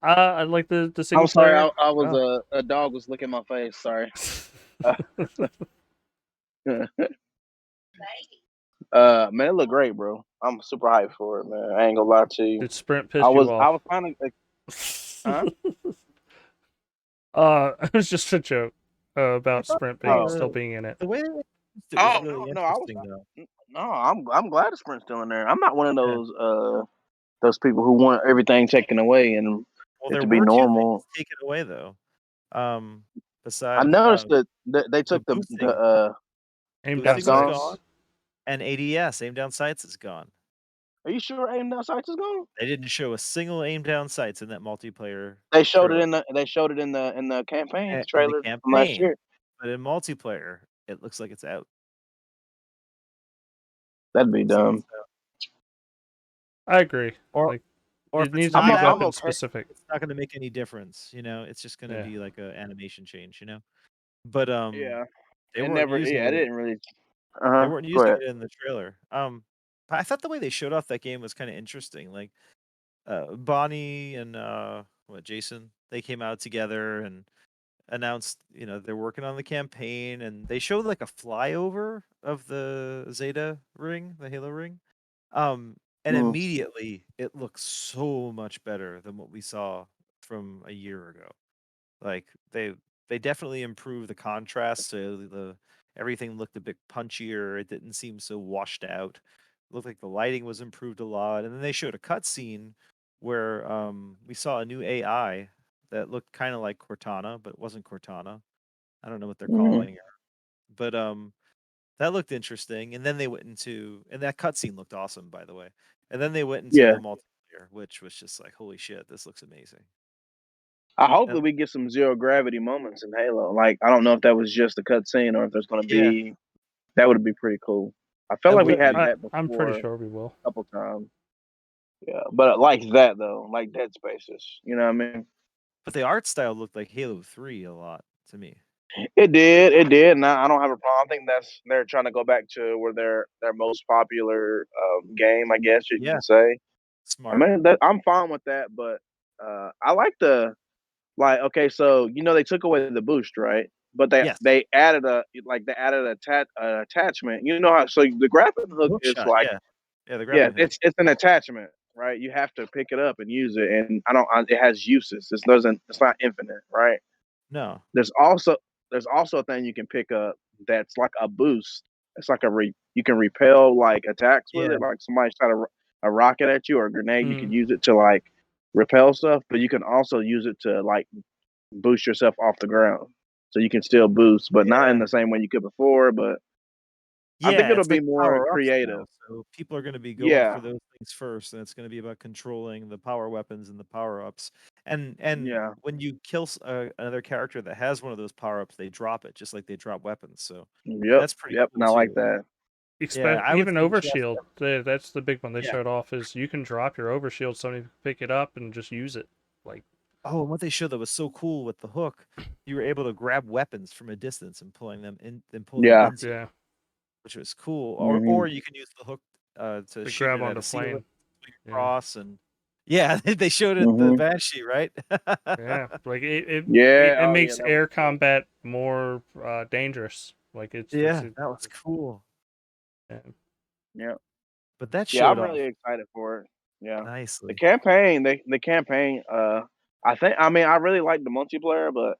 I like the single I'm sorry. player. I was Oh. a dog was licking my face. Sorry. Man, it looked great, bro. I'm super hyped for it, man. I ain't gonna lie to you. Did Sprint piss you I off? was kind of. Huh? It was just a joke about Sprint still being in it. the way they introduced it was Oh really no, I was. interesting, though. No, I'm glad the Sprint's still in there. I'm not one of those people who want everything taken away and Well, it there to be were two normal. things taken away, though. Um, I Besides noticed that they the took boosting, Aim down that's boosting was gone. gone, sights. and ADS, aim down sights, is gone. Are you sure aim down sights is gone? They didn't show a single aim down sights in that multiplayer They showed it trailer. in the campaign In the trailer from last campaign, year. but in multiplayer, it looks like it's out. That'd be Looks like dumb. it's out. I agree. Or Like or if it it's needs to be not out, I'm weapon okay. specific. it's not gonna make any difference, it's just gonna Yeah. be like a animation change, But Yeah. they It weren't never. using Yeah, it it. didn't really. They Uh huh. weren't Go using ahead. it in the trailer. But I thought the way they showed off that game was kind of interesting. Like Bonnie and Jason, they came out together and announced, they're working on the campaign, and they showed like a flyover of the Zeta ring, the Halo ring. And Mm. immediately it looks so much better than what we saw from a year ago. Like they definitely improved the contrast, so the everything looked a bit punchier. It didn't seem so washed out. Looked like the lighting was improved a lot. And then they showed a cutscene where we saw a new AI that looked kind of like Cortana, but it wasn't Cortana. I don't know what they're Hmm. calling her. But that looked interesting. And then they went into, and that cutscene looked awesome, by the way. And then they went into Yeah. the multiplayer, which was just like, holy shit, this looks amazing. I hope that And we get some zero gravity moments in Halo. Like I don't know if that was just a cutscene or if there's going to yeah, be. That would be pretty cool. I felt that like we would had be. that I'm pretty before sure we will. a couple times. Yeah, but like that though, like Dead Spaces. You know what I mean? But the art style looked like Halo 3 a lot to me. It did. And I don't have a problem. I think they're trying to go back to where their most popular game, I guess you Yeah, could say. I smart. mean, I'm fine with that, but I like okay, so they took away the boost, right? But they Yes, they added they added an attachment. You know how so the grappling the hook hook is shot. like Yeah, the yeah, grappling hook. it's an attachment, right? You have to pick it up and use it, and it has uses. It's not infinite, right? No. There's also there's also a thing you can pick up that's like a boost. It's like you can repel like attacks with Yeah, it. Like somebody shot a rocket at you or a grenade, you can Mm. use it to like repel stuff, but you can also use it to like boost yourself off the ground. So you can still boost, but not in yeah. the same way you could before. But I think Yeah, it'll it's be like more power-ups now, creative. so people are gonna be going for Yeah, those things first, and it's gonna be about controlling the power weapons and the power-ups. And yeah, when you kill another character that has one of those power-ups, they drop it just like they drop weapons, so yep, that's pretty yep. cool And I like too. that. Yeah, I would Even suggest overshield, that's the big one they yeah. showed off is you can drop your overshield, somebody can pick it up and just use it. Like, Oh, and what they showed that was so cool with the hook, you were able to grab weapons from a distance and pulling them in and pull them Yeah. into you, yeah, which was cool. Hmm. Or you can use the hook to to shoot grab it at onto a ceiling, plane. swing Yeah, across, and yeah, they showed it the Hmm. Banshee, right? yeah. Like Yeah. it Oh yeah, makes that was air cool. combat more dangerous. Like Yeah, that was cool. yeah. Yeah. But that Yeah, showed I'm off really excited for it. Yeah. The nicely. campaign, the campaign, I mean I really like the multiplayer, but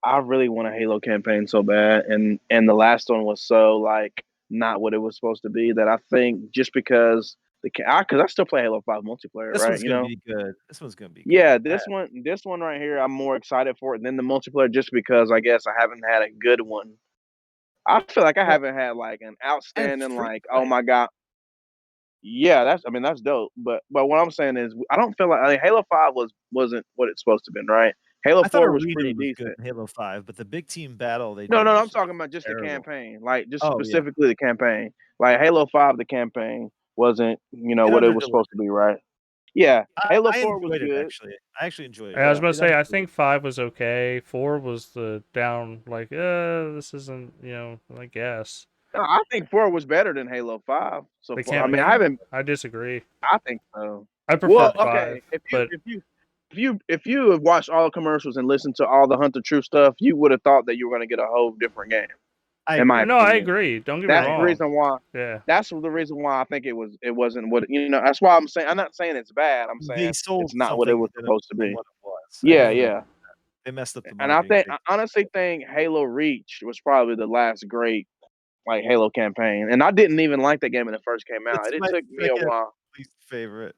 I really want a Halo campaign so bad, and the last one was so like not what it was supposed to be that I think just because because I still play Halo 5 multiplayer, This right? one's gonna be good. This one's gonna be good. Yeah, this one right here, I'm more excited for it than the multiplayer just because I guess I haven't had a good one. I feel like I Well, haven't had like an and it's outstanding free to like oh play. my god. Yeah, I mean that's dope. But what I'm saying is I don't feel like I mean, Halo 5 wasn't what it's supposed to be, right? Halo I thought 4 was pretty Arena was good decent. in Halo 5, but the big team battle they No, did no, no, was I'm just talking about just the terrible. campaign. Like just Oh yeah, specifically the campaign. Like Halo 5 the campaign wasn't, it what it was underdelivered. supposed to be, right? Yeah, Halo I 4 was enjoyed it good. actually. I actually enjoyed it. I was Yeah. about to It say, I underdelivered. think 5 was okay. 4 was the down, like, this isn't, I guess. No, I think 4 was better than Halo 5 so The far. I mean, I campaign? haven't I disagree. I think so. I Well, preferred okay, 5, but if you have watched all the commercials and listened to all the Hunter True stuff, you would have thought that you were going to get a whole different game. I In my no, agree. I opinion, agree. Don't get me that's the wrong. reason why. Yeah. That's the reason why I think it wasn't what That's why I'm saying I'm not saying it's bad. I'm They saying sold it's not what it something was supposed to than be. what it was. I Yeah, definitely yeah. agree with that. They messed up the And marketing big I time. honestly think Halo Reach was probably the last great like Halo campaign. And I didn't even like that game when it first came out. It's It my took me a second while. least favorite.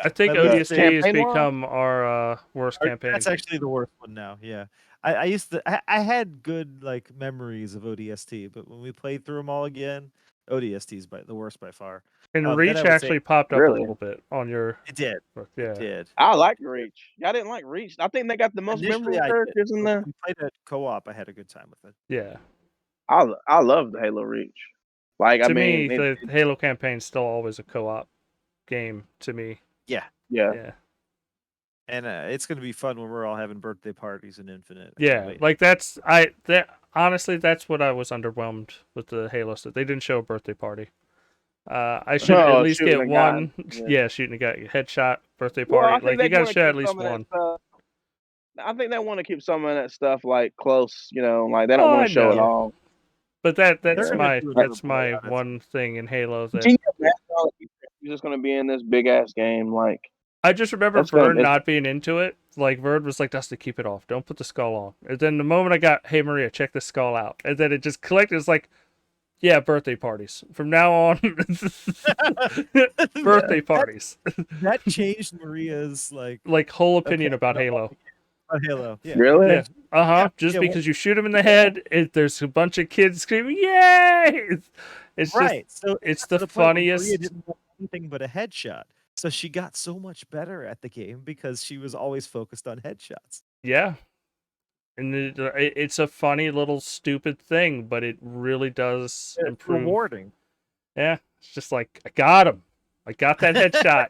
I My think least The ODST favorite. has campaign wise? become our worst campaign. That's actually the worst one now. Yeah, I used to. I had good like memories of ODST, but when we played through them all again, ODST is by the worst by far. And Then I Reach would say actually popped up a Really? little bit on your. it did. It Yeah. did. I like Reach. Y'all didn't like Reach. I think they got the most Initially, memorable I did, characters in but when there. we played it co-op, I had a good time with it. Yeah. I love the Halo Reach. Like I To me, mean, the Halo campaign's still always a co-op game to me. Yeah, yeah. Yeah. and it's gonna be fun when we're all having birthday parties in Infinite. I can't Yeah. wait. Like honestly, that's what I was underwhelmed with the Halo stuff. They didn't show a birthday party. I should at Oh, least shooting get a guy. one. Yeah. Yeah, shooting a guy, headshot, birthday Well, party. I think Like you they got to want to show at keep least some of that one. stuff. I think they want to keep some of that stuff like close. Like they don't Oh, want I to show it know. all. But They're that's gonna my do another that's play my on it. one thing in Halo Can that you imagine all the people just gonna be in this big ass game? Like I just remember that's gonna. Vern not being into it. Like Vern was like, "Dusty, keep it off. Don't put the skull on." And then the moment I got, "Hey Maria, check the skull out," and then it just clicked. It's like, yeah, birthday parties from now on. Birthday parties, That changed Maria's like whole opinion opinion about Halo. on Halo. Yeah, it Really? Yeah, did. uh-huh. Yeah, Just yeah. because you shoot him in the head, there's a bunch of kids screaming, "Yay!" It's just, Right. So it it's got the to the point where Maria funniest. didn't want anything but a headshot. So she got so much better at the game because she was always focused on headshots. Yeah, and it's a funny little stupid thing, but it really does It's improve. rewarding. Yeah, it's just like I got him. I got that headshot.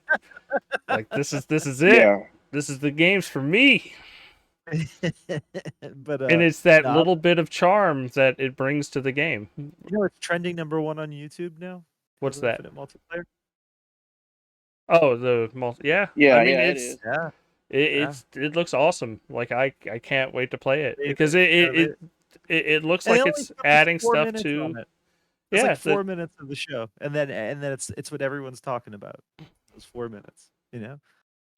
Like this is it. Yeah. This is the games for me. But And it's that no, little bit of charm that it brings to the game. it's trending #1 on YouTube now. What's Halo that? Infinite multiplayer. Oh, the multi. Yeah, Yeah, I mean yeah, it it's is. Yeah, it looks awesome. Like I can't wait to play it they, because yeah, it looks and they like only it's spent like adding 4 stuff minutes to on it. It's yeah like 4 minutes of the show, and then it's what everyone's talking about. Those 4 minutes, you know.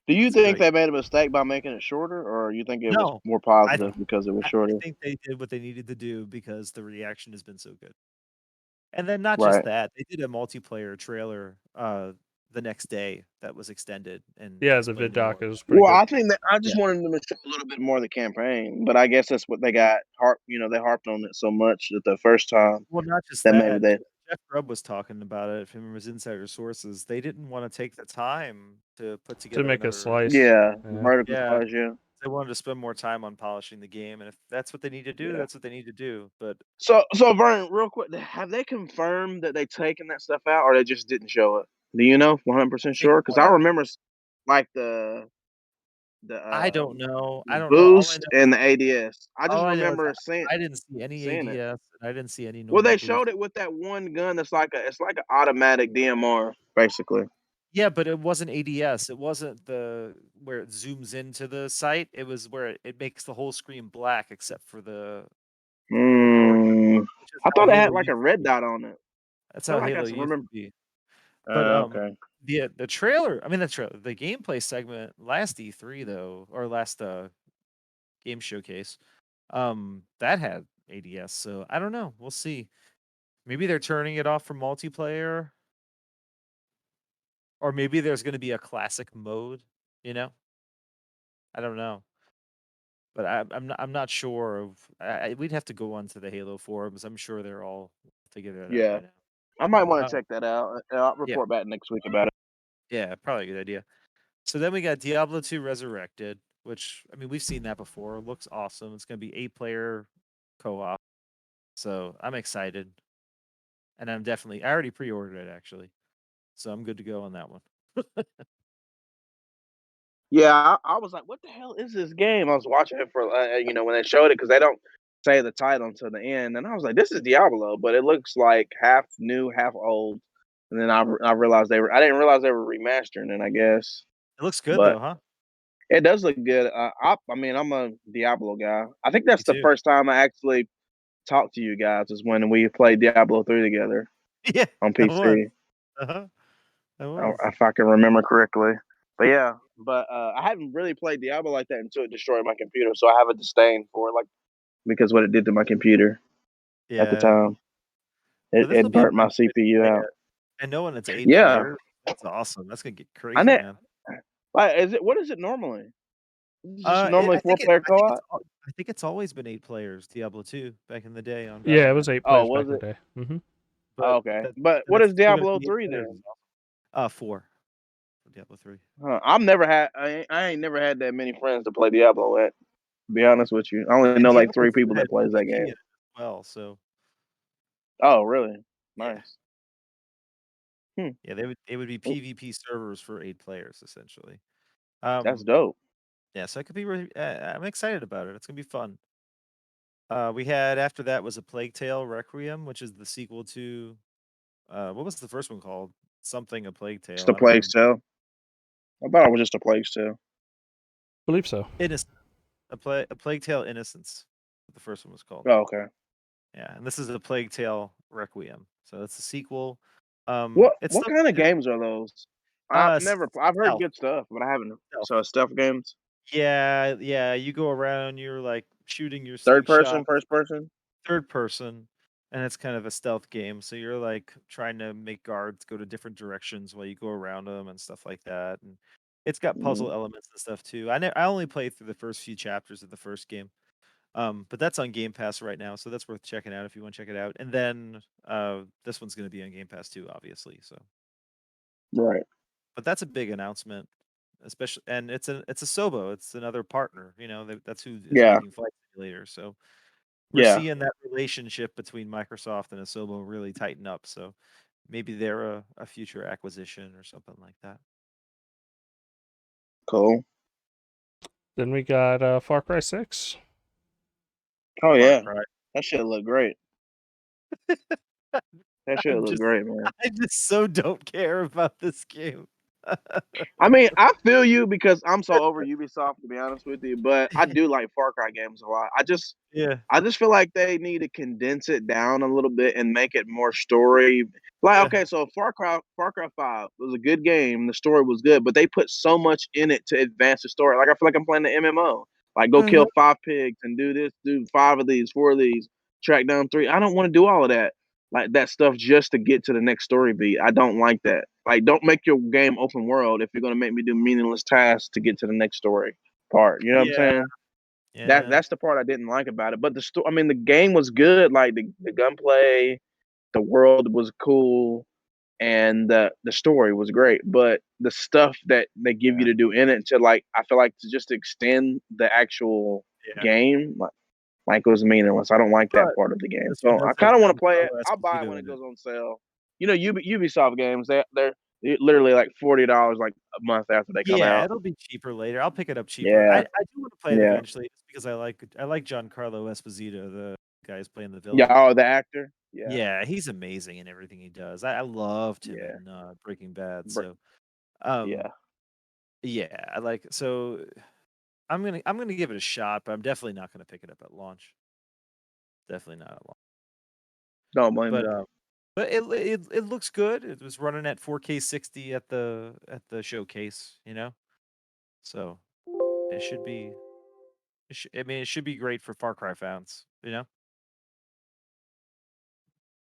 Do you It's think great. they made a mistake by making it shorter, or you think it was No, more I positive because it was I shorter? think they did what they needed to do because the reaction has been so good. And then not just Right. that, they did a multiplayer trailer the next day that was extended and yeah the vid explained doc more. is pretty Well, good. I think that I Yeah. just wanted them to show a little bit more of the campaign, but I guess that's what they got. They harped on it so much that the first time Well, not just that maybe that. they. Jeff Grubb was talking about it from his insider sources. They didn't want to take the time to put To together make a another. slice. Yeah, Yeah. vertical Yeah, slice. Yeah. they wanted to spend more time on polishing the game, and if that's what they need to do, Yeah. that's what they need to do. But So Vern, real quick, have they confirmed that they taken that stuff out, or they just didn't show it? Do you know? I 100% think sure? Because I remember like the I don't know. I don't know. boost and the ADS. I just All I know is remember seeing I didn't see any seeing it. ADS, and I didn't see any Well, normal they boost. showed it with that one gun that's like it's like an automatic DMR, basically. Yeah, but it wasn't ADS. It wasn't the where it zooms into the site. It was where it makes the whole screen black except for the port, Mm, which is I how thought it had Halo like a used to red be. dot on it. That's I feel how like I Halo used remember. to be. But Okay. the trailer, I mean the gameplay segment last E3 though, or last game showcase, that had ADS. So I don't know. We'll see. Maybe they're turning it off for multiplayer, or maybe there's going to be a classic mode. You know, I don't know. But I'm not sure of. We'd have to go onto the Halo forums. I'm sure they're all figured it out Yeah, by now. I might want to Um, check that out. I'll yeah, report back next week about it. yeah, probably a good idea. So then we got Diablo 2 Resurrected, which I mean we've seen that before. It looks awesome. It's gonna be 8-player co-op. So I'm excited. And I already pre-ordered it actually. So I'm good to go on that one. Yeah, I was like, "What the hell is this game?" I was watching it for when they showed it because they don't say the title until the end, and I was like, "This is Diablo," but it looks like half new, half old. And then I realized I didn't realize they were remastering it, I guess, It looks good but though, huh? it does look good. I mean, I'm a Diablo guy. I think that's Me the too. first time I actually talked to you guys is when we played Diablo 3 together Yeah, on it was. PC, Uh-huh. It was. if I can remember correctly. But yeah, I hadn't really played Diablo like that until it destroyed my computer, so I have a disdain for it, like because what it did to my computer at the Yeah. time. But this will It be a burnt my fun way to CPU play out. it. And knowing it's 8 Yeah, players, that's awesome. That's gonna get I crazy, know. man. Like, what is it normally? Is it just It, normally I think 4-player co-op? I think it's always been 8 players, Diablo 2 back in the day on Yeah, it Valorant. was 8 players Oh, back was in the it? day. Oh, But okay. that But what that's is still gonna Diablo be 8 3 players. then? 4 for Diablo 3. Huh, I've never had. I ain't never had that many friends to play Diablo with. To be honest with you, I only And know like Diablo 3 2 people had that plays that PvP in game. it as well, so Oh, really? yeah. Nice. Hmm, Yeah, they would be PvP servers for 8 players essentially. that's Um, dope. yeah, so it could be really I'm excited about it. It's gonna be fun. We had after that was a Plague Tale Requiem, which is the sequel to what was the first one called? Something a Plague Just Tale. a I don't Plague remember. Tale. I thought it was just a Plague Tale. Believe so. Innocent. A Plague Tale Innocence. What the first one was called. Oh, okay. Yeah, and this is a Plague Tale Requiem. So it's a sequel. It's What still kind of games are those? I've heard stealth. good stuff, but I haven't. Stealth. So stealth games, Yeah, yeah. You go around, you're like shooting your third slingshot person, first person. third person, and it's kind of a stealth game. So you're like trying to make guards go to different directions while you go around them and stuff like that. And it's got puzzle Mm, elements and stuff too. I only played through the first few chapters of the first game. But that's on Game Pass right now, so that's worth checking out if you want to check it out. And then this one's going to be on Game Pass too, obviously. So, right. but that's a big announcement, especially, and it's a Sobo. It's another partner. You know, that's who is Yeah. making Flight Simulator. So we're Yeah. seeing that relationship between Microsoft and Asobo really tighten up. So maybe they're a future acquisition or something like that. Cool. Then we got Far Cry 6. Oh yeah, Far Cry. that shit look great. That shit I'm look just, great, man. I just so don't care about this game. I mean, I feel you because I'm so over Ubisoft to be honest with you, but I do like Far Cry games a lot. Yeah. I just feel like they need to condense it down a little bit and make it more story. Like, Yeah. okay, so Far Cry 5 was a good game. The story was good, but they put so much in it to advance the story. Like, I feel like I'm playing the MMO. Like, go kill 5 pigs and do this, do 5 of these, 4 of these, track down 3. I don't want to do all of that. Like, that stuff just to get to the next story beat. I don't like that. Like, don't make your game open world if you're going to make me do meaningless tasks to get to the next story part. You know what I'm Yeah. saying? Yeah. That's the part I didn't like about it. But I mean, the game was good. Like the gunplay, the world was cool, and the story was great. But the stuff that they give you to do in it to like, I feel like to just extend the actual Yeah. game, like it was meaningless. I don't like that But part of the game. this one So I does have kind of want to play it. Giancarlo I'll buy it when Esposito it in it. goes on sale. You know, Ubisoft games, they're literally like $40 like a month after they come Yeah, out. it'll be cheaper later. I'll pick it up cheaper. Yeah, I do want to play it yeah, eventually just because I like Giancarlo Esposito, the guy who's playing the yeah. villain. Oh, the actor. Yeah, Yeah, he's amazing in everything he does. I loved him yeah, in Breaking Bad. Br- So, um, yeah. yeah, I like. So I'm gonna give it a shot, but I'm definitely not gonna pick it up at launch. Definitely not at launch. Don't blame But me. it looks good. It was running at 4K 60 at the showcase. So it should be. I mean, it should be great for Far Cry fans.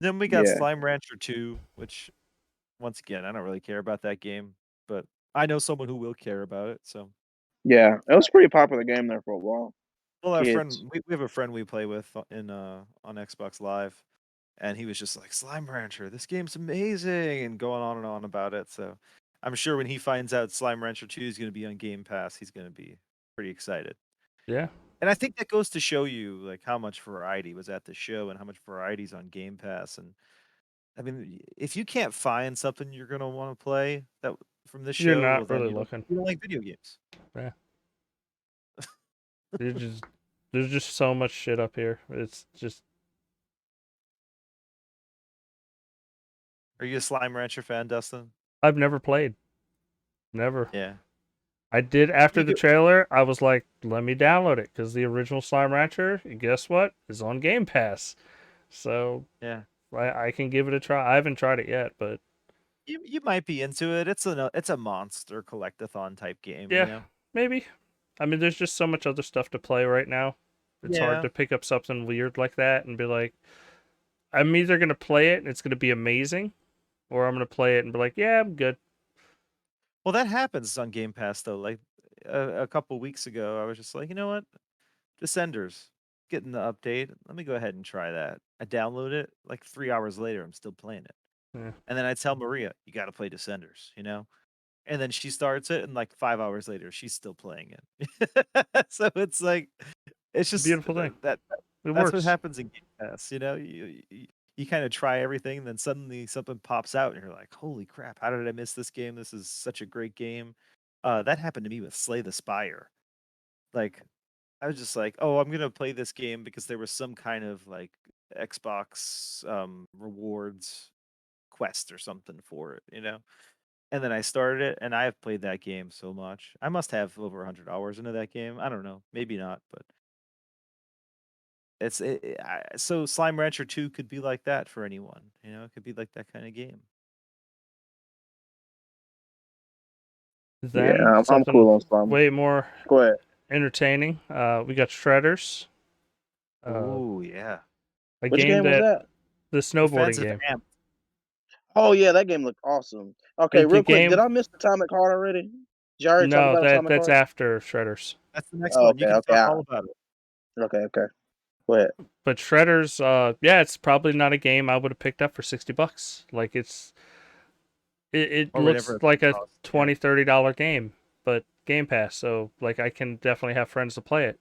Then we got Yeah, Slime Rancher 2, which once again I don't really care about that game, but I know someone who will care about it. So, yeah. It was a pretty popular game there for a while. well, our Kids. friend we have a friend we play with in on Xbox Live, and he was just like Slime Rancher, this game's amazing, and going on and on about it. So, I'm sure when he finds out Slime Rancher 2 is going to be on Game Pass, he's going to be pretty excited. Yeah. And I think that goes to show you like how much variety was at the show and how much variety's on Game Pass. And I mean, if you can't find something you're gonna want to play that from this You're show, well, not then really you don't looking. you don't like video games. Yeah. There's just so much shit up here. It's just Are you a Slime Rancher fan, Dustin? I've never played. Never. Yeah. I did after You the go- trailer. I was like, let me download it because the original Slime Rancher, guess what, is on Game Pass. So Yeah. I can give it a try. I haven't tried it yet, but You might be into it. It's a monster collectathon type game, yeah, maybe. I mean, there's just so much other stuff to play right now. It's hard Yeah. to pick up something weird like that and be like, I'm either gonna play it and it's gonna be amazing, or I'm gonna play it and be like, yeah, I'm good. Well, that happens on Game Pass though. Like a couple weeks ago, I was just like, you know what, Descenders, getting the update. Let me go ahead and try that. I download it. Like 3 hours later, I'm still playing it. Yeah. And then I tell Maria, you got to play Descenders. And then she starts it, and like 5 hours later, she's still playing it. So it's like, it's just Beautiful thing. It that's what works. happens in Game Pass. You kind of try everything, and then suddenly something pops out, and you're like, holy crap, how did I miss this game? This is such a great game. That happened to me with Slay the Spire. Like, I was just like, oh, I'm gonna play this game because there was some kind of like Xbox rewards quest or something for it. And then I started it, and I have played that game so much. I must have over 100 hours into that game. I don't know, maybe not, but so Slime Rancher 2 could be like that for anyone. It could be like that kind of game. Then Yeah, I'm something cool on Slime. way more Go ahead. entertaining. We got Shredders. Oh yeah, A Which game game was that that? the snowboarding Defensive game. Amp. Oh yeah, that game looked awesome. Okay, The real quick, game- did I miss Atomic Heart already? Did you already talk No, about Atomic that's Heart? after Shredders. That's the next Oh, one. You okay, can okay, talk all about it. Okay. Go ahead. But Shredders, yeah, it's probably not a game I would have picked up for $60. Like it Or looks whatever it like a costs, yeah. $20-$30 game, but Game Pass. So like I can definitely have friends to play it.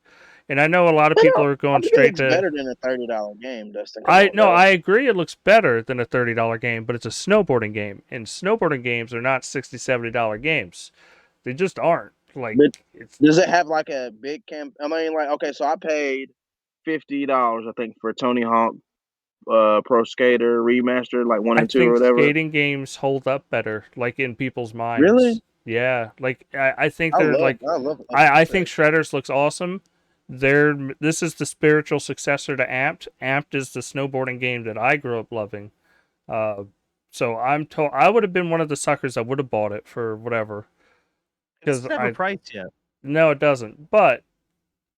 And I know a lot of people are I going think it straight looks to. better than a $30 game, Dustin. Come I on, no, bro. I agree. It looks better than a $30 game, but it's a snowboarding game, and snowboarding games are not $60-$70 games. They just aren't. Like But it's does it have like a big camp? I mean, like, okay, so I paid $50, I think, for Tony Hawk Pro Skater remastered, like 1 I and 2 or think whatever. skating games hold up better, like in people's Really? minds. Yeah, like I think they're like I love I think Shredders looks awesome. This is the spiritual successor to Amped. Amped is the snowboarding game that I grew up loving. Uh, so I'm told I would have been one of the suckers that would have bought it for whatever It's because never I priced yet, no it doesn't, but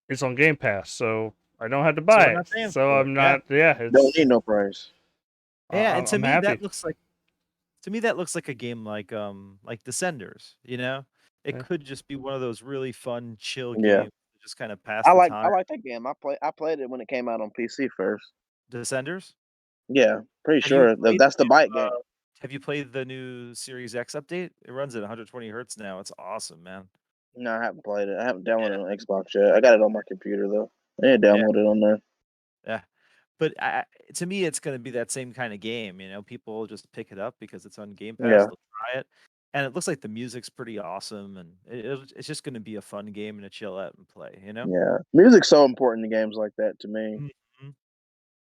it's on Game Pass, so I don't have to so buy we're it. not paying So for it. I'm Yeah, not. Yeah, Don't it's need no price. yeah. And to I'm me, happy. that looks like a game like Descenders. You know, it Yeah. could just be one of those really fun, chill Yeah. games to just kind of pass the I time. like that game. I played it when it came out on PC first. Descenders. Yeah, pretty Have you sure played that's the the bite game. Have you played the new Series X update? It runs at 120 hertz now. It's awesome, man. No, I haven't played it. I haven't downloaded Yeah, it on Xbox yet. I got it on my computer though. I need to yeah, download it on there. yeah. But to me, it's going to be that same kind of game. You know, people just pick it up because it's on Game Pass. Yeah. They'll try it, and it looks like the music's pretty awesome, and it's just going to be a fun game and a chill out and play. You know. Yeah. Music's so important in games like that to me. Mhm.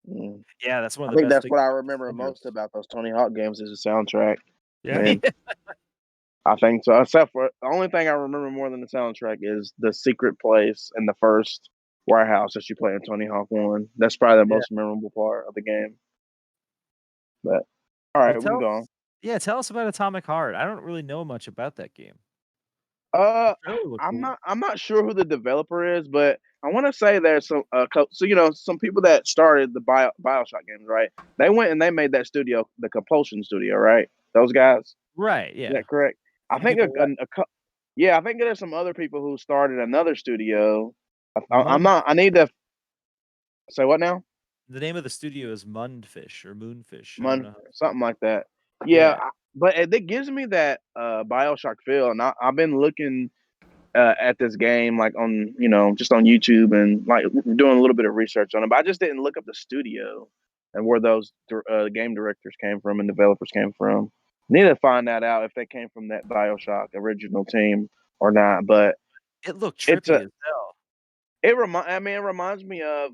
Mm. Yeah, that's one I of the think best that's things what I about remember most Descenders. about those Tony Hawk games is the soundtrack. Yeah. Man, I think so. Except for the only thing I remember more than the soundtrack is the secret place in the first warehouse that you play in Tony Hawk 1. That's probably the Yeah. most memorable part of the game. But all Well, right, we can go on. tell us about Atomic Heart. I don't really know much about that game. Uh, The trailer looked cool. I'm not sure who the developer is, but I want to say there's some so some people that started the BioShock games, right? They went and they made that studio, the Compulsion Studio, right? Those guys. Right, Is yeah. that correct? I Some think people left. yeah, I think there's some other people who started another studio. I'm Mund not. I need to say what now? The name of the studio is Mundfish or Moonfish. I don't Mon know. something like that. Yeah, Yeah. but it gives me that BioShock feel, and I've been looking at this game like on just on YouTube and like doing a little bit of research on it. But I just didn't look up the studio and where those game directors came from and developers came from. Need to find that out if they came from that BioShock original team or not. But It looked it's trippy as hell. it reminds me of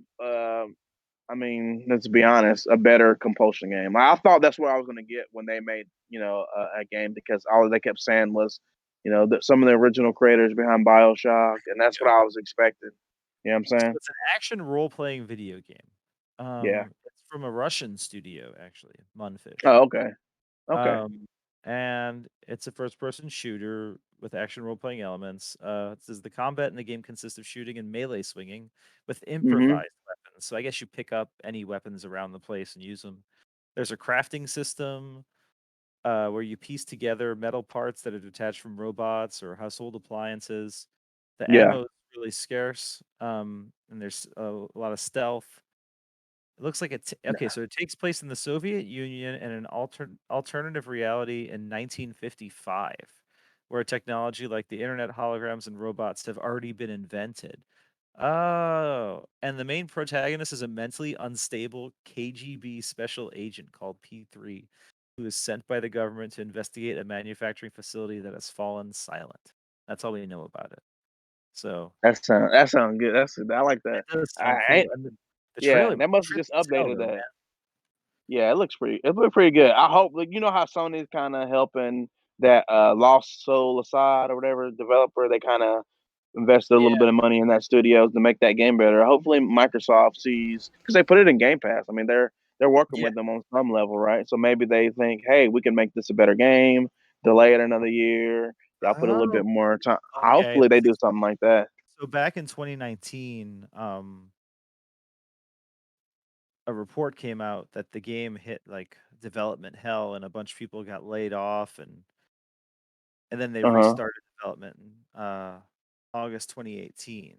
let's be honest, a better Compulsion game. I thought that's what I was going to get when they made, a game because all they kept saying was, that some of the original creators behind BioShock, and that's what Yeah. I was expecting. You know what I'm So saying? it's an action role-playing video game. Yeah. It's from a Russian studio, actually, Mundfish. Oh, okay. Okay. And it's a first-person shooter with action role-playing elements. It says the combat in the game consists of shooting and melee swinging with Mhm. improvised weapons. So I guess you pick up any weapons around the place and use them. There's a crafting system where you piece together metal parts that are detached from robots or household appliances. The Yeah. ammo is really scarce, and there's a lot of stealth. It looks like okay. So it takes place in the Soviet Union in an alternative reality in 1955, where technology like the internet, holograms, and robots have already been invented. Oh, and the main protagonist is a mentally unstable KGB special agent called P3, who is sent by the government to investigate a manufacturing facility that has fallen silent. That's all we know about it. So That sound good. I like that. it does I sound cool. ain't. And the Yeah, trailer was they must have trippy just as hell, updated though, that. man. Yeah, it looked pretty good. I hope, like, how Sony's kind of helping that Lost Soul Aside or whatever developer. They kind of invested a little Yeah, bit of money in that studio to make that game better. Hopefully, Microsoft sees because they put it in Game Pass. I mean, they're working yeah. with them on some level, right? So maybe they think, hey, we can make this a better game. Delay it another year. Y'all put a little bit Oh, more time. okay. Hopefully, they do something like that. So back in 2019, a report came out that the game hit like development hell and a bunch of people got laid off and then they Uh huh. restarted development in August 2018. Wait,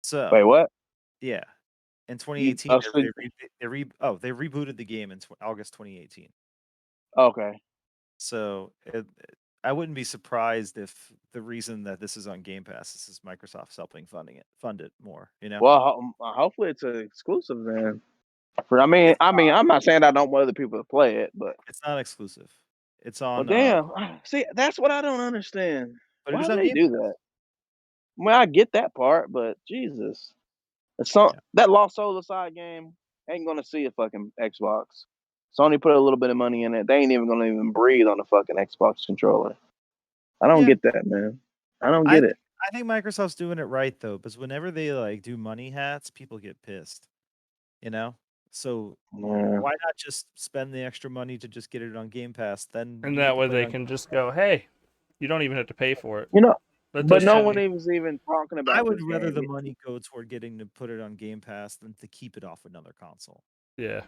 So, what? yeah, in You? 2018 Oh, so, they rebooted the game in August 2018. okay. So, I wouldn't be surprised if the reason that this is on Game Pass is Microsoft's helping fund it more, you know? Well, hopefully it's an exclusive then. It's I'm not saying I don't want other people to play it, but It's not exclusive. It's well, on damn. See, that's what I don't understand. but it Why is do on they Game do Pass. that? I mean, I get that part, but Jesus, Yeah. that Lost Soul Aside game ain't gonna see a fucking Xbox. Sony put a little bit of money in it. They ain't even gonna even breathe on the fucking Xbox controller. I don't Yeah. get that, man. I don't I get it. I think Microsoft's doing it right though, because whenever they like do money hats, people get pissed. You know? So Yeah. why not just spend the extra money to just get it on Game Pass? Then And you get that to way play it they on. can just go, hey, you don't even have to pay for it. You know, Let but this no shit one be. is even talking I about would this rather game. the money go toward getting to put it on Game Pass than to keep it off another console. Yeah.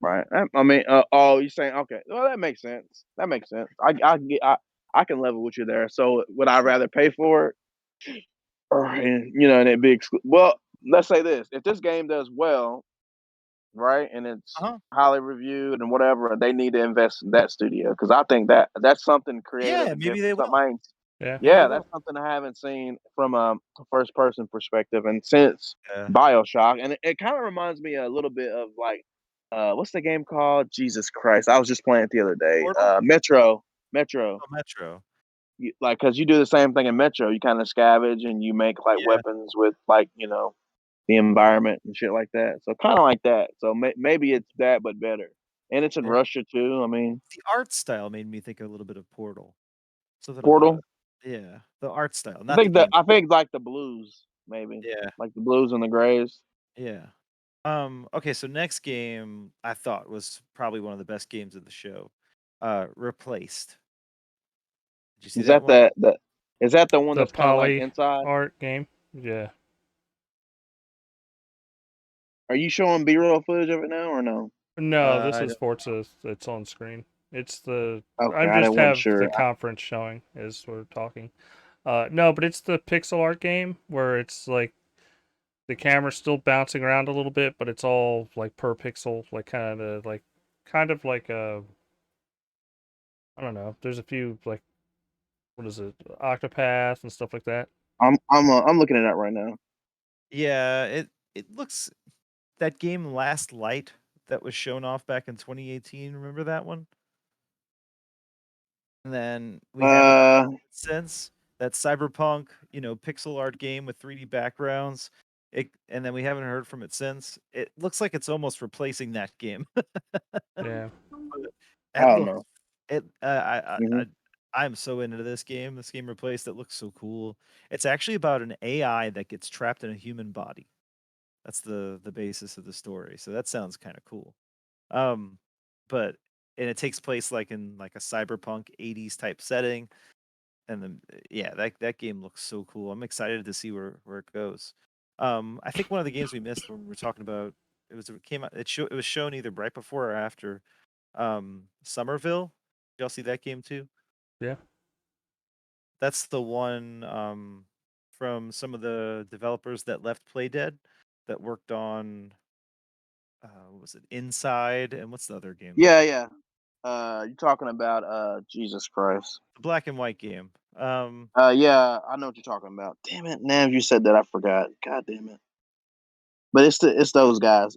Right. I mean, oh, you're saying okay? Well, that makes sense. That makes sense. I can level with you there. So would I rather pay for it, or and it be well? Let's say this: if this game does well, right, and it's Uh-huh. highly reviewed and whatever, they need to invest in that studio because I think that's something creative Yeah, and maybe different. they Something will. I ain't Yeah. Maybe they Yeah, will. that's something I haven't seen from a first person perspective, and since Yeah. BioShock, and it kind of reminds me a little bit of like, what's the game called? Jesus Christ, I was just playing it the other day. Portal? Metro. Oh, Metro. Like, cause you do the same thing in Metro. You kind of scavenge and you make like Yeah. weapons with like the environment and shit like that. So kind of like that. So maybe it's that, but better. And it's in Yeah. Russia too. I mean, The art style made me think a little bit of Portal. Something about Portal. it. Yeah, the art style, I not the think that game. I think like the blues, maybe Yeah, like the blues and the grays. yeah. Okay, so next game I thought was probably one of the best games of the show. Replaced. Did you see Is that that one? is that the one The that's kind of like poly inside? art game. Yeah. Are you showing B-roll footage of it now or no? No, this I is don't. Forza. It's on screen. It's the. Okay, I I just wasn't have the sure. conference showing as we're talking. No, but it's the pixel art game where it's like the camera's still bouncing around a little bit, but it's all like per pixel, like kind of like a. I don't know. There's a few like what is it, Octopath and stuff like that. I'm looking it up right now. Yeah, it looks that game Last Light that was shown off back in 2018. Remember that one? And then we haven't Uh, since that cyberpunk, pixel art game with 3D backgrounds. And then we haven't heard from it since. It looks like it's almost replacing that game. Yeah. I It don't looks know. it Hmm. I'm so into this game. This game Replaced. It looks so cool. It's actually about an AI that gets trapped in a human body. That's the basis of the story. So that sounds kind of cool. Um, but and it takes place like in like a cyberpunk 80s type setting. And then yeah, that game looks so cool. I'm excited to see where it goes. I think one of the games we missed when we were talking about it came out it was shown either right before or after Somerville. Y'all see that game too? Yeah. That's the one from some of the developers that left Playdead that worked on what was it Inside and what's the other game? Yeah. You're talking about Jesus Christ. The black and white game. Yeah, I know what you're talking about. Damn it, now you said that I forgot. God damn it. But it's those guys.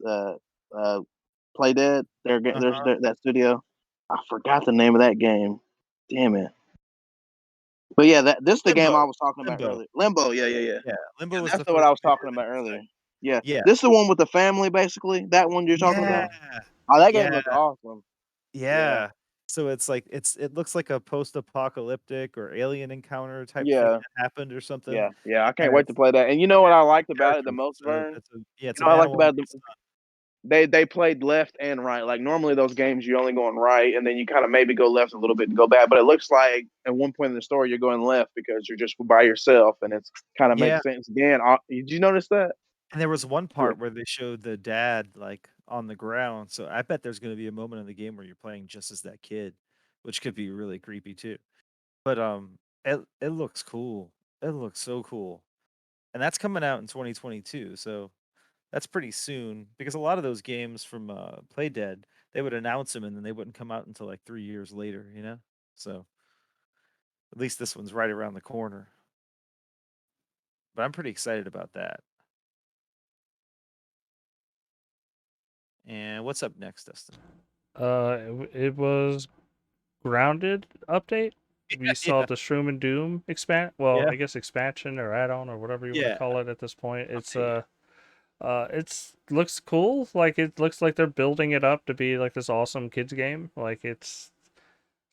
Play Dead. There's Uh-huh. that studio. I forgot the name of that game. Damn it. But yeah, this the game Limbo. I was talking about Limbo. earlier. Limbo. Yeah. Yeah, Limbo was That's the what first I was game talking they about released. earlier. Yeah, Yeah. this the one with the family, basically. That one you're talking Yeah. about. Oh, that game Yeah. looks awesome. Yeah, Yeah. So it's like it looks like a post-apocalyptic or alien encounter type thing yeah, that happened or something, yeah. I can't and wait to it's play that. And you know what I two liked about it the characters. most, Vern? It's You a know what I liked Manoa and about their it? son. They played left and right. Like normally those games you're only going right, and then you kind of maybe go left a little bit and go back. But it looks like at one point in the story you're going left because you're just by yourself, and it's kind of Yeah, makes sense. Again, did you notice that? and there was one Yeah. part where they showed the dad, like, on the ground, so I bet there's gonna be a moment in the game where you're playing just as that kid, which could be really creepy too. But, it looks cool. It looks so cool, and that's coming out in 2022, so that's pretty soon because a lot of those games from, Playdead, they would announce them and then they wouldn't come out until, like, 3 years later, you know? So, at least this one's right around the corner, but I'm pretty excited about that. And what's up next, Dustin? It was Grounded update. we saw Yeah. the Shroom and Doom expand. Well, Yeah. I guess expansion or add-on or whatever you want Yeah. to call it at this point. Update. It's looks cool. Like it looks like they're building it up to be like this awesome kids game. Like it's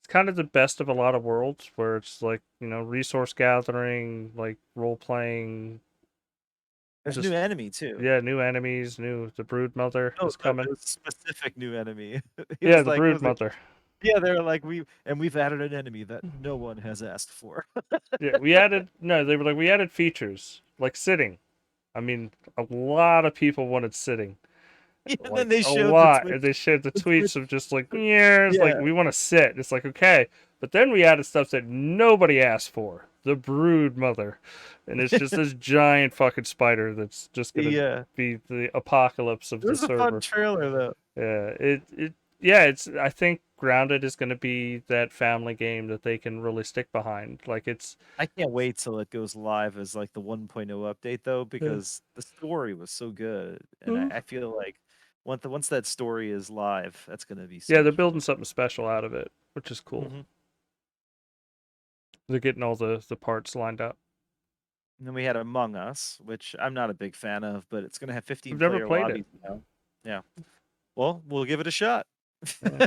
kind of the best of a lot of worlds where it's like, resource gathering, like role playing, There's a just new enemy too. yeah, new enemies, the Brood Mother No, is coming. the specific new enemy. He Yeah, was the like, it Brood was like, Mother. yeah, they're like we've added an enemy that no one has asked for. Yeah, they were like we added features like sitting. I mean, a lot of people wanted sitting. And then Like they a showed the lot. Twitch. And they shared the The Twitch. tweets of just like, yeah, it's like Yeah. we want to sit. It's like, okay. But then we added stuff that nobody asked for. The Brood Mother. And it's just this giant fucking spider that's just gonna Yeah. be the apocalypse of It the was a fun server. trailer though. Yeah, I think Grounded is gonna be that family game that they can really stick behind. Like it's I can't wait till it goes live as like the 1.0 update though, because the story was so good, and Mhm. I feel like once that story is live, that's gonna be so yeah, they're much building something special out of it, which is cool. fun. They're getting all the parts lined up. And then we had Among Us, which I'm not a big fan of, but it's gonna have 15 We've never player played it. lobbies now. Yeah. Well, we'll give it a shot. Yeah.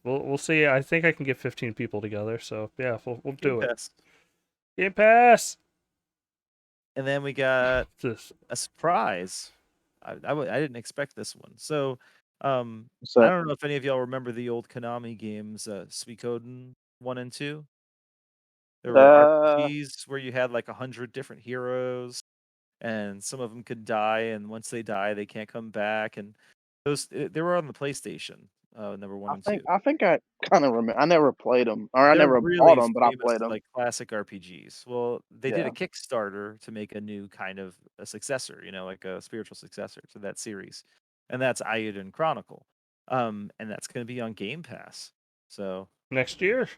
We'll see. I think I can get 15 people together, so yeah, we'll do it. Yes. Game Pass. And then we got This a surprise. I didn't expect this one. So, So I don't know if any of y'all remember the old Konami games, Suikoden 1 and 2. There were RPGs where you had like 100 different heroes, and some of them could die, and once they die, they can't come back. And they were on the PlayStation, number 1 and 2. I think I kind of remember. I never played them, or I They're never bought really them, but I famous, played them. like classic RPGs. Well, they did Yeah. a Kickstarter to make a new kind of a successor, like a spiritual successor to that series, and that's Ayuden Chronicle, and that's going to be on Game Pass. So next year.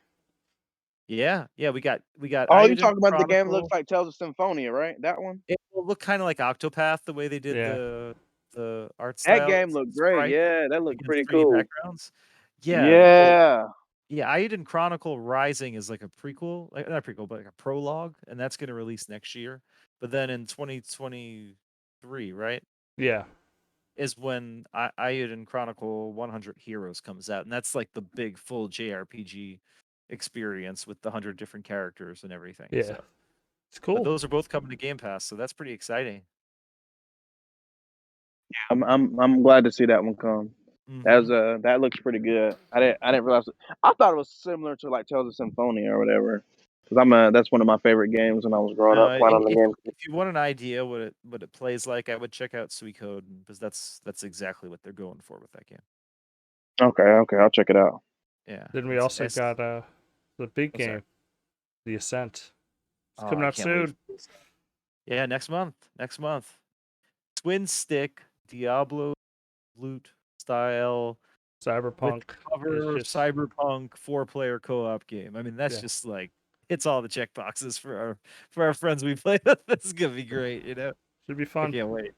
yeah, we got Oh, you Ayuden talking about the game that Chronicle. looks like Tales of Symphonia, right? That one? It will look kind of like Octopath the way they did Yeah. the art That style. game looked great. sprites Yeah, that looked against pretty 3D cool. backgrounds. Yeah, Yeah. yeah, Ayuden Chronicle Rising is like a prequel, like not a prequel, but like a prologue, and that's going to release next year. But then in 2023, right, Yeah. is when Ayuden Chronicle 100 Heroes comes out, and that's like the big full JRPG experience with the 100 different characters and everything. Yeah. So, It's but cool. those are both coming to Game Pass, so that's pretty exciting. I'm glad to see that one come. Mhm. That looks pretty good. I didn't realize it. I thought it was similar to like Tales of Symphonia or whatever. Cause that's one of my favorite games when I was growing No, up playing on the game. if you want an idea what it plays like, I would check out Suikoden, because that's exactly what they're going for with that game. Okay, I'll check it out. Yeah. Then we it's- also it's- got the big Oh, sorry. game, The Ascent. It's Oh, coming I out can't wait soon. for this. Yeah, next month. Twin stick Diablo loot style with Cyberpunk. cover It's just cyberpunk 4-player co-op game. I mean, that's Yeah. just like it's all the check boxes for our friends we play with. This is gonna be great, should be I fun. can't wait.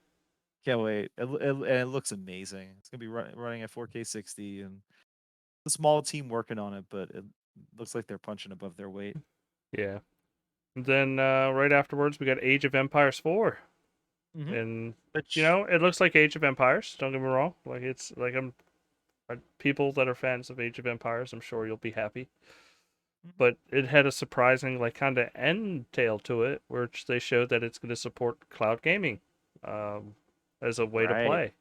And it looks amazing. It's gonna be running at 4K 60, and a small team working on it, but it looks like they're punching above their weight. Yeah. And then right afterwards we got Age of Empires 4. Mhm. And Which, it looks like Age of Empires, don't get me wrong. Like it's like people that are fans of Age of Empires, I'm sure you'll be happy. But it had a surprising like kind of end tail to it, which they showed that it's going to support cloud gaming as a way to Right. play.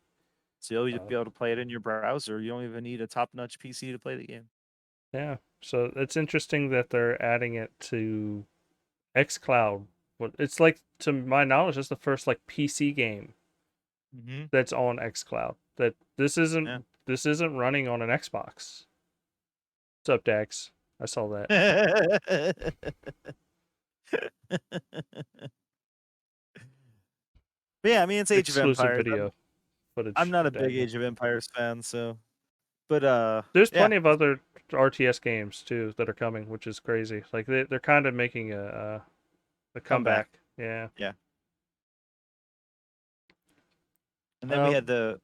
so you'll just be able to play it in your browser. You don't even need a top-notch PC to play the game. Yeah. So it's interesting that they're adding it to xCloud. It's like, to my knowledge, it's the first like PC game Mm-hmm. that's on xCloud. That this isn't Yeah. this isn't running on an Xbox. What's up, Dax? I saw that. But yeah, I mean, it's Age of Exclusive Empires. video footage. I'm not a big Daniel. Age of Empires fan, so. But There's yeah. plenty of other RTS games too that are coming, which is crazy. Like they're kind of making a comeback. Yeah. And then we had the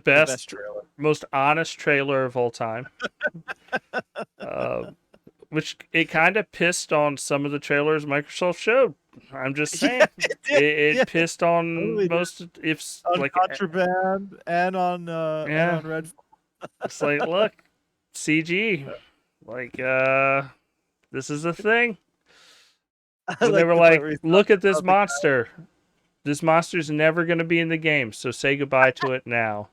best, trailer. most honest trailer of all time. which it kind of pissed on some of the trailers Microsoft showed. I'm just saying, it did. it pissed on Totally did. most if On like Contraband and on Yeah. Redfall. it's like look CG like this is a thing. I When they like were the part like, where he's look at this about the guy. monster. This monster's never going to be in the game, so say goodbye to it now.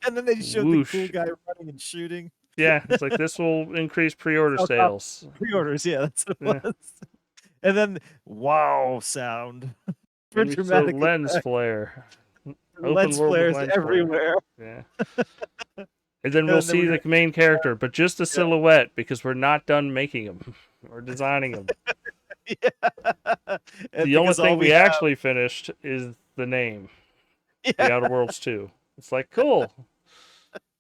And then they showed Whoosh. the cool guy running and shooting. Yeah, it's like this will increase pre-order Sell sales. Pre-orders, yeah, that's what Yeah. it was. And then wow sound for Maybe it's a dramatic lens effect. flare. Lens world with flares lens flare. everywhere. Yeah. And then And we'll then see we're the main character, but just the silhouette because we're not done making them or designing them. Yeah. The only thing we actually finished is the name, The Outer Worlds 2. It's like, cool.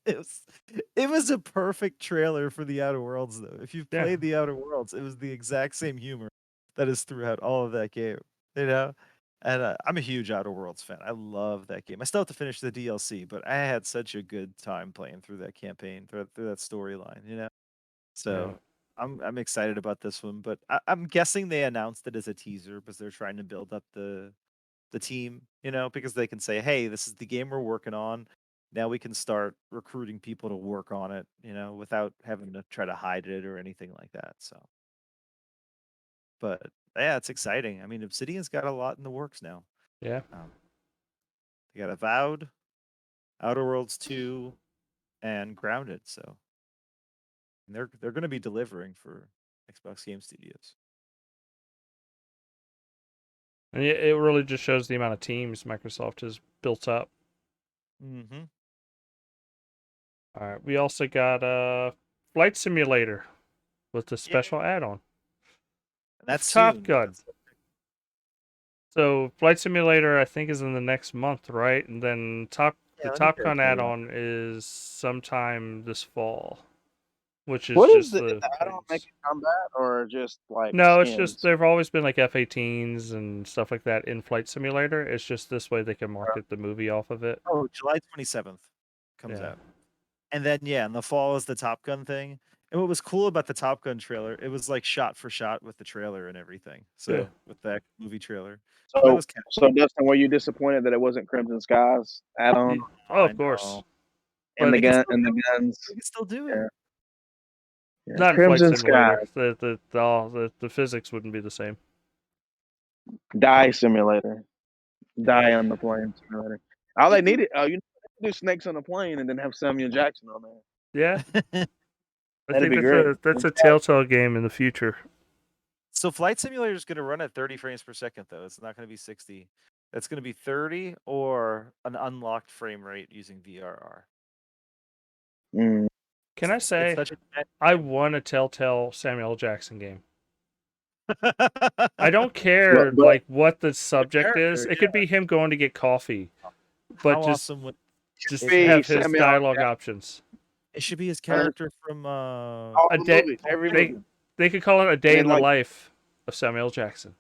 It was a perfect trailer for the Outer Worlds, though. If you've Yeah. played the Outer Worlds, it was the exact same humor that is throughout all of that game. You know, and I'm a huge Outer Worlds fan. I love that game. I still have to finish the DLC, but I had such a good time playing through that campaign, through that storyline. You know, so I'm excited about this one. But I'm guessing they announced it as a teaser because they're trying to build up the team. You know, because they can say, hey, this is the game we're working on. Now we can start recruiting people to work on it, you know, without having to try to hide it or anything like that. So, but yeah, it's exciting. I mean, Obsidian's got a lot in the works now. Yeah. They got Avowed, Outer Worlds 2, and Grounded. So they're going to be delivering for Xbox Game Studios. And it really just shows the amount of teams Microsoft has built up. Mm-hmm. All right. We also got Flight Simulator with the special add-on. And that's Top soon. Gun. So Flight Simulator, I think, is in the next month, right? And then the Top Gun add-on is sometime this fall, which is What is just the add-on making combat or just like no, it's skins? just they've always been like F-18s and stuff like that in Flight Simulator. It's just this way they can market the movie off of it. Oh, July 27th comes out. And then in the fall is the Top Gun thing. And what was cool about the Top Gun trailer, it was like shot for shot with the trailer and everything. So with that movie trailer. So, that was so Dustin, were you disappointed that it wasn't Crimson Skies add-on? Oh, of course. And But the guns. We can still do it. Yeah. Not Crimson Flight Simulator. Skies. The physics wouldn't be the same. Die Simulator. Die on the plane simulator. All they needed, you do snakes on a plane and then have Samuel Jackson on there. Yeah. I That'd think be great. that's a Telltale game in the future. So Flight Simulator is going to run at 30 frames per second, though. It's not going to be 60. It's going to be 30 or an unlocked frame rate using VRR. Can I say I want a Telltale Samuel Jackson game? I don't care like what the subject is. It could be him going to get coffee, but How just awesome would just be have his Samuel dialogue options. it should be his character from A day. They could call it a day in the life of Samuel Jackson.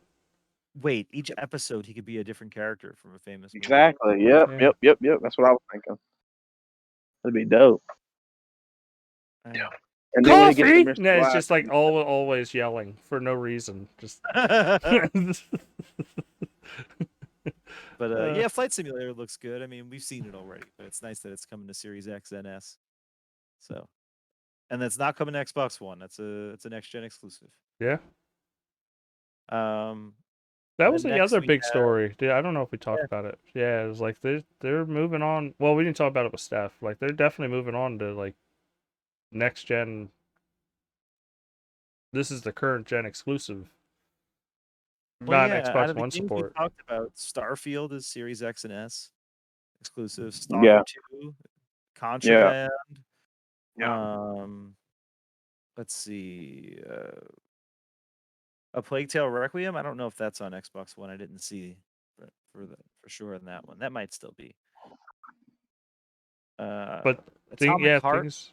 Wait, each episode he could be a different character from a famous movie. Exactly. Yep. That's what I was thinking. That'd be dope. Yeah. And then when he Coffee! gets to Mr. No, it's Black, just like always yelling for no reason. Just But yeah, Flight Simulator looks good. I mean, we've seen it already, but it's nice that it's coming to Series X and S. So, and that's not coming to Xbox One. It's a next gen exclusive. Yeah. That was the other big story. I don't know if we talked about it. Yeah, it was like they're moving on. Well, we didn't talk about it with Steph. Like they're definitely moving on to like next gen. This is the current gen exclusive. Not Xbox One support. We talked about Starfield is Series X and S exclusive. Stalker 2, Contraband. Let's see. A Plague Tale Requiem. I don't know if that's on Xbox One. I didn't see for sure in that one. That might still be. But things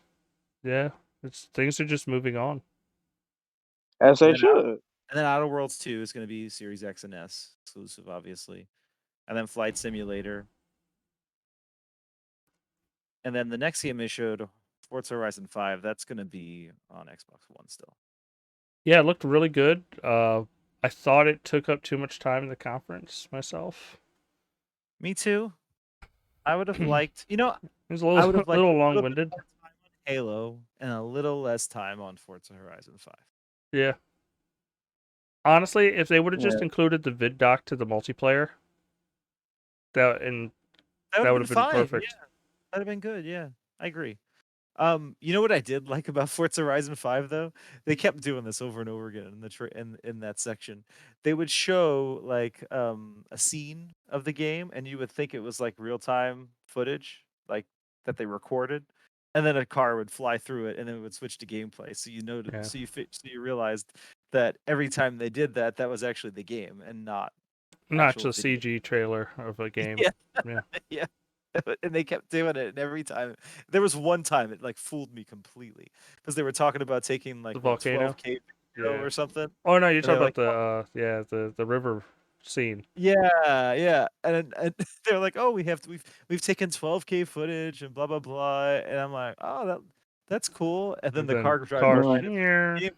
are just moving on. As they should. And then Outer Worlds 2 is going to be Series X and S exclusive, obviously. And then Flight Simulator. And then the next game they showed, Forza Horizon 5, that's going to be on Xbox One still. Yeah, it looked really good. I thought it took up too much time in the conference myself. Me too. I would have liked, It was a I would have liked little a little bit long-winded. more time on Halo and a little less time on Forza Horizon 5. Yeah. Honestly, if they would have just Yeah. included the vid doc to the multiplayer, that That that would would have have been been fine. perfect. Yeah, that'd have been good. Yeah, I agree. You know what I did like about Forza Horizon 5 though? They kept doing this over and over again in the in that section. They would show like a scene of the game and you would think it was like real-time footage, like that they recorded, and then a car would fly through it and then it would switch to gameplay. So you know Yeah. so you realized that every time they did that that was actually the game and not Not actual just a video. CG trailer of a game. Yeah. Yeah. Yeah. And they kept doing it, and every time there was one time it like fooled me completely because they were talking about taking like The what volcano. 12K video Yeah. or something, Oh no, you're and they're talking about like, the "Oh, the river scene. yeah, yeah," and they're like, "Oh, we've taken 12K footage and blah blah blah," and I'm like, "Oh, that's cool," and then And the then car drives car. by Right. and it's Yeah. the game.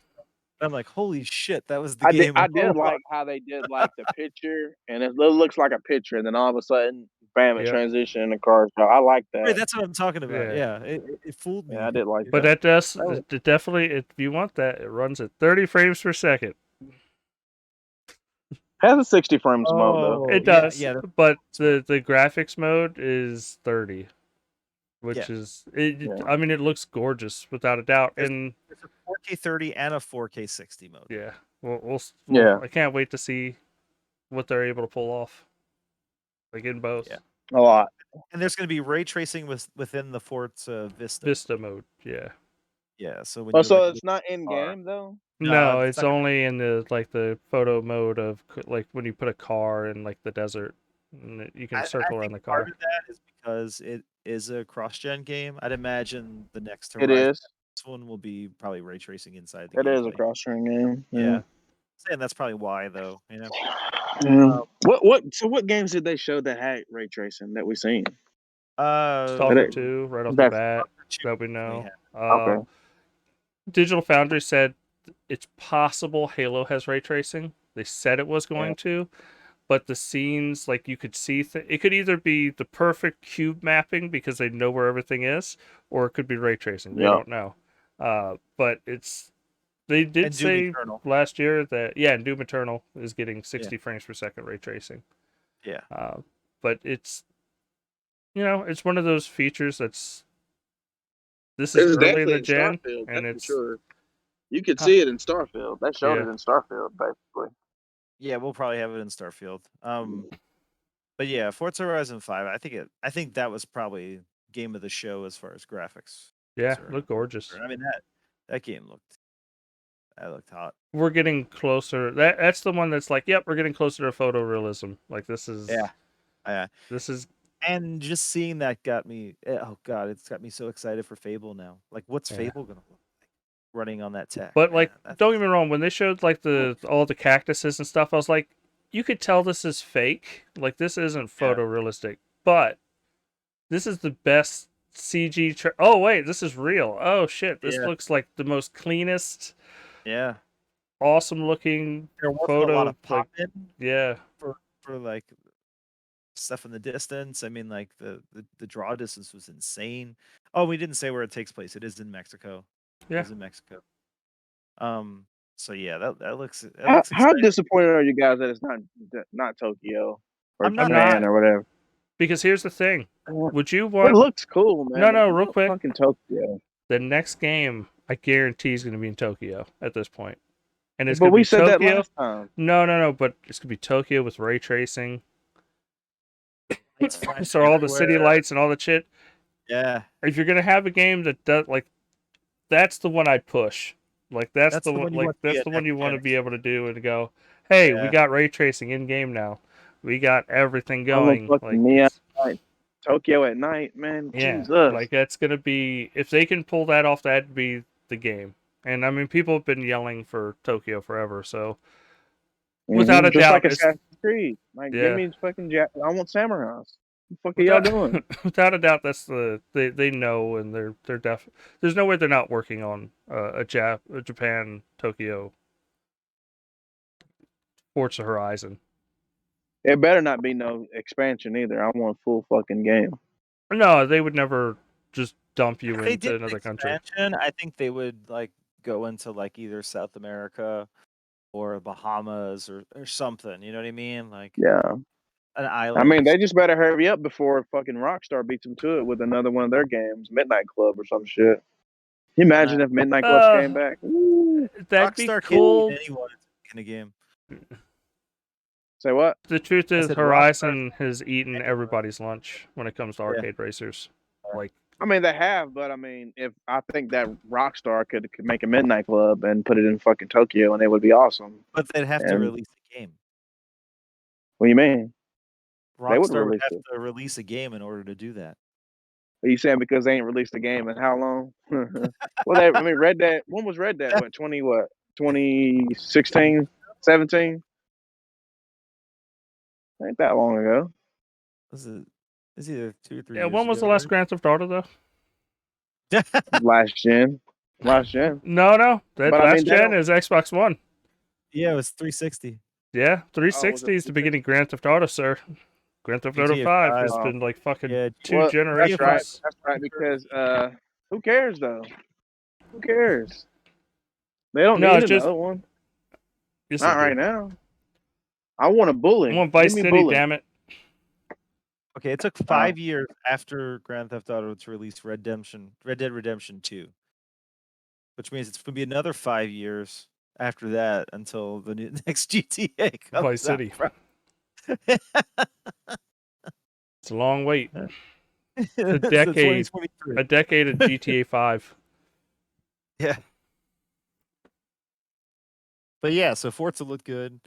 I'm like, "Holy shit, that was the game I all did along." like how they did like the picture, and it looks like a picture, and then all of a sudden, bam, it Yep. transition in the car. So I like Right, that. that's what I'm talking about. Yeah. Yeah, it fooled Yeah, I me. did like But that. that does That was, it definitely, if you want that, it runs at 30 frames per second. has a 60 frames mode though. Oh, It yeah, does, yeah, but that's right. the graphics mode is 30, Yeah. which is it. Yeah. I mean, it looks gorgeous without a doubt, There's and there's a 4K 30 and a 4K 60 mode. yeah, we'll Yeah. I can't wait to see what they're able to pull off, like in both. Yeah. A lot. And there's gonna be ray tracing within the Forza Vista. Vista mode, yeah. Yeah, so when Oh, you're like so it's not in car. game though. No, It's it's not gonna only in the the photo mode of like when you put a car in like the desert, and you can I circle around think the part car. of that is because it is a cross-gen game. I'd imagine the next It Horizon, is. this one will be probably ray tracing inside the It is a gameplay. cross-train game. Yeah. Saying that's probably why though, you know? Yeah. Um, What games did they show that had ray tracing that we seen? That Stalker it, 2, right off the that's bat, Stalker 2 that we definitely know. had. okay. Digital Foundry said it's possible Halo has ray tracing. They said it was going to, but the scenes, like you could see, it could either be the perfect cube mapping because they know where everything is, or it could be ray tracing. They Yeah. don't know. But they did And Doom say Eternal. last year that and Doom Eternal is getting 60 frames per second ray tracing. Yeah. But it's it's one of those features that's this is early in the gen, Starfield, and that's for it's sure. You could Huh. see it in Starfield. They showed Yeah. it in Starfield, basically. Yeah, we'll probably have it in Starfield. But yeah, Forza Horizon 5, I think that was probably game of the show as far as graphics. yeah, are look gorgeous. concerned. I mean that game looked hot. We're getting closer. That's the one that's like, yep, we're getting closer to photorealism. Like this is Yeah. this is And just seeing that got me oh god, it's got me so excited for Fable now. Like what's Yeah. Fable gonna look like running on that tech? But man? like, That's- don't get me wrong. When they showed like all the cactuses and stuff, I was like, you could tell this is fake. Like this isn't Yeah. photorealistic. But this is the best CG. Oh wait, this is real. Oh shit, this Yeah. looks like the most cleanest, Yeah. awesome looking There wasn't photo. a lot of like, pop in yeah, for like stuff in the distance. I mean, like the draw distance was insane. Oh, we didn't say where it takes place. It is in Mexico. Yeah. It is in Mexico. So yeah, that looks How exciting. disappointed are you guys that it's not Tokyo or I'm not Japan mad. or whatever? because here's the thing. Would you It want looks cool, man. No, but no, it's real not quick. Fucking Tokyo. the next game? I guarantee is going to be in Tokyo at this point, and it's But going to we be said that Tokyo. last time. No, but it's going to be Tokyo with ray tracing. Lights flashing So all the city everywhere. lights and all the shit. Yeah, If you're gonna have a game that does like, that's the one I'd push. Like that's the one. you Like want to be that's a the one you want to next be able to do and go, hey, we Yeah. got ray tracing in game now. We got everything All the going. fucking Like neon it's- lights. Tokyo at night, man. yeah, Jesus. like that's gonna be if they can pull that off, that'd be the game. And I mean, people have been yelling for Tokyo forever, so without a Just doubt, like it's- Assassin's Creed. Like, Yeah. give me fucking I want samurais. What the fuck are y'all doing? without a doubt, that's they know, and they're there's no way they're not working on a Japan Tokyo Forza Horizon. It better not be no expansion either. I want a full fucking game. No, they would never just dump you If they into did an another country. expansion, I think they would like go into like either South America or Bahamas or something. You know what I mean? Like Yeah. an I island. mean, they just better hurry up before fucking Rockstar beats them to it with another one of their games, Midnight Club or some shit. Can you imagine if Midnight Club came back? Ooh. That'd be Rockstar cool. can't beat anyone in a game. Say what? The truth I is, said Horizon has eaten everybody's lunch when it comes to Yeah. arcade racers. Like, I mean, they have, but I mean, if I think that Rockstar could make a Midnight Club and put it in fucking Tokyo, and it would be awesome. But they'd have to And- release a game. What do you mean? They would Rockstar would release have it. to release a game in order to do that. Are you saying because they ain't released the game in how long? Well, I mean, Red Dead. When was Red Dead? What 2016, 17? Ain't that long ago. Was it? It's either 2 or 3 yeah, years when was the ago, last Grand Theft Auto though? Last gen. No, that But I last mean, they gen don't- is Xbox One. Yeah, it was 360. Yeah, Oh, 360 is the beginning of Grand Theft Auto, sir. Grand Theft Auto GTA 5 has 5. been like fucking Yeah, 2 Well, generations. That's right. Because who cares though? Who cares? They don't No, need it's just- another one. Yes, Not they right do. now. I want a bully. I want Vice Give me City, bully. damn it. Okay, it took 5 years after Grand Theft Auto to release Red Dead Redemption 2, which means it's going to be another 5 years after that until the next GTA comes Vice City. out. It's a long wait. It's decade. 2023. A decade of GTA 5. Yeah. But yeah, so Forza looked good.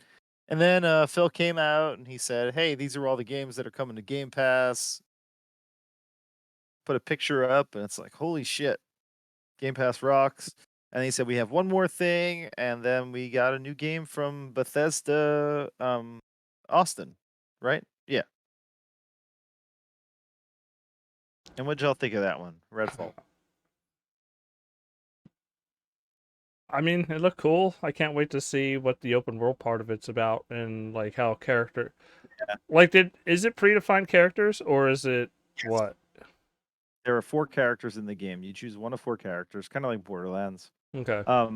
And then Phil came out and he said, hey, these are all the games that are coming to Game Pass. Put a picture up and it's like, holy shit, Game Pass rocks. And he said, we have one more thing. And then we got a new game from Bethesda, Austin, right? Yeah. And what'd y'all think of that one? Redfall. I mean, it looked cool. I can't wait to see what the open world part of it's about and like how character. Yeah. Like, is it predefined characters or is it what? There are 4 characters in the game. You choose one of 4 characters, kind of like Borderlands. Okay. I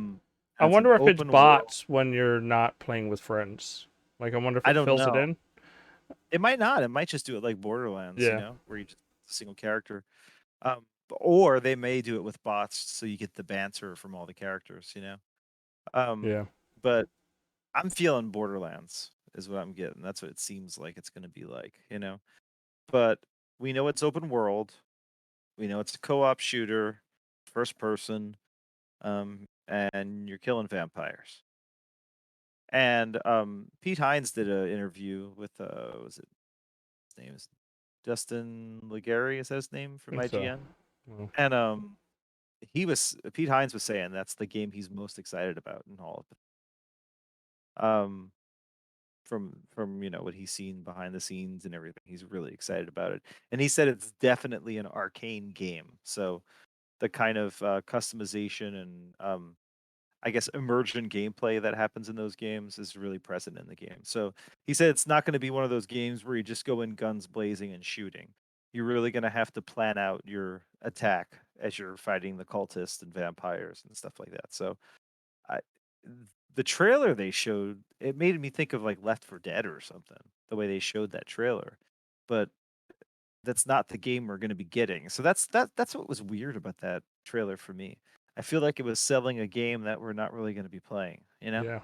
I wonder if it's bots when you're not playing with friends. Like, I wonder if I it don't fills it know. in. It might not. It might just do it like Borderlands, Yeah. where you just a single character. Or they may do it with bots, so you get the banter from all the characters. Yeah. But I'm feeling Borderlands is what I'm getting. That's what it seems like it's going to be like. But we know it's open world. We know it's a co-op shooter, first person, and you're killing vampires. And Pete Hines did an interview with his name is Justin Legary, is that his name from Think so. IGN? Well, And Pete Hines was saying that's the game he's most excited about in all of it. From what he's seen behind the scenes and everything, he's really excited about it. And he said it's definitely an arcane game. So the kind of customization and I guess emergent gameplay that happens in those games is really present in the game. So he said it's not going to be one of those games where you just go in guns blazing and shooting. You're really going to have to plan out your attack as you're fighting the cultists and vampires and stuff like that. So the trailer they showed, it made me think of like Left 4 Dead or something, the way they showed that trailer. But that's not the game we're going to be getting. So that's what was weird about that trailer for me. I feel like it was selling a game that we're not really going to be playing, Yeah.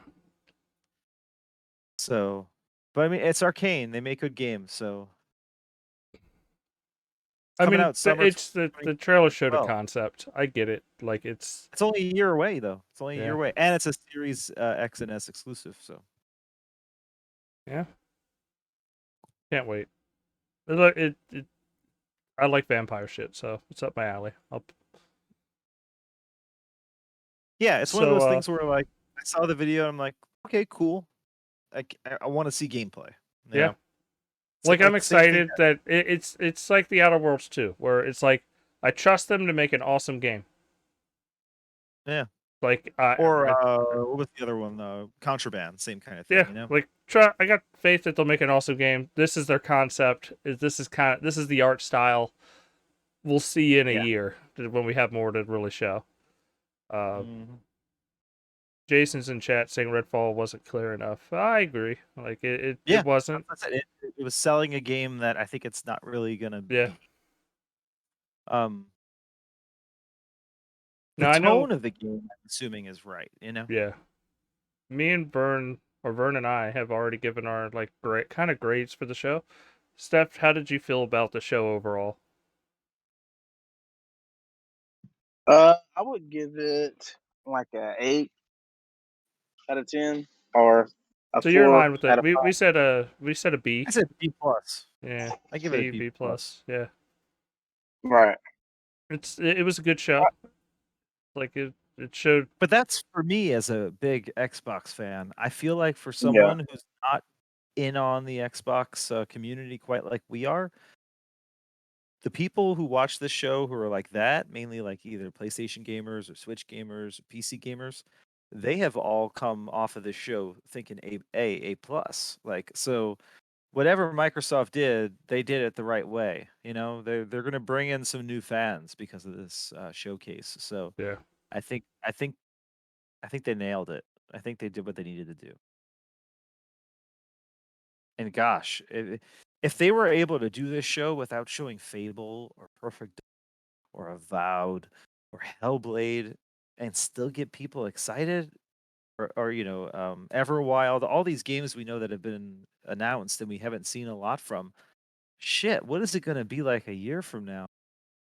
So, but I mean, it's Arcane. They make good games, so. I Coming mean, out summer it's the trailer showed a 2012. concept. I get it. Like, it's It's only a year away, though. It's only a year Yeah. away, and it's a Series X and S exclusive. So. can't wait. I like vampire shit, so it's up my alley. Yeah, it's one of those So, things where like I saw the video and I'm like, okay, cool. I want to see gameplay. you Yeah. know? It's Like, I'm the same thing excited that it's like the Outer Worlds 2, where it's like I trust them to make an awesome game. Yeah. Like Or what was the other one? Contraband, same kind of thing. yeah, You know. like try. I got faith that they'll make an awesome game. This is their concept. This is the art style. We'll see in a Yeah. year when we have more to really show. Mhm. Jason's in chat saying Redfall wasn't clear enough. I agree. Like Yeah, it wasn't. that's what I said. It was selling a game that I think it's not really gonna Yeah. be. The No, I know. tone of the game, I'm assuming, is right. You know. Yeah. Me and Vern and I have already given our like great kind of grades for the show. Steph, how did you feel about the show overall? I would give it like a 8 out of 10 or a So you're in 4 line with out it. of We said a B. I said B plus. Yeah. I give it a B, B B plus. Yeah. 5. Right. It was a good show. Like it showed. But that's for me as a big Xbox fan. I feel like for Yeah. someone who's not in on the Xbox community quite like we are, the people who watch this show who are like that, mainly like either PlayStation gamers or Switch gamers, or PC gamers, they have all come off of this show thinking A plus. Like so, whatever Microsoft did, they did it the right way. You know, they're going to bring in some new fans because of this showcase. So Yeah. I think they nailed it. I think they did what they needed to do. And gosh, if they were able to do this show without showing Fable or Perfect or Avowed or Hellblade and still get people excited, or Everwild, all these games we know that have been announced and we haven't seen a lot from. Shit, what is it going to be like a year from now?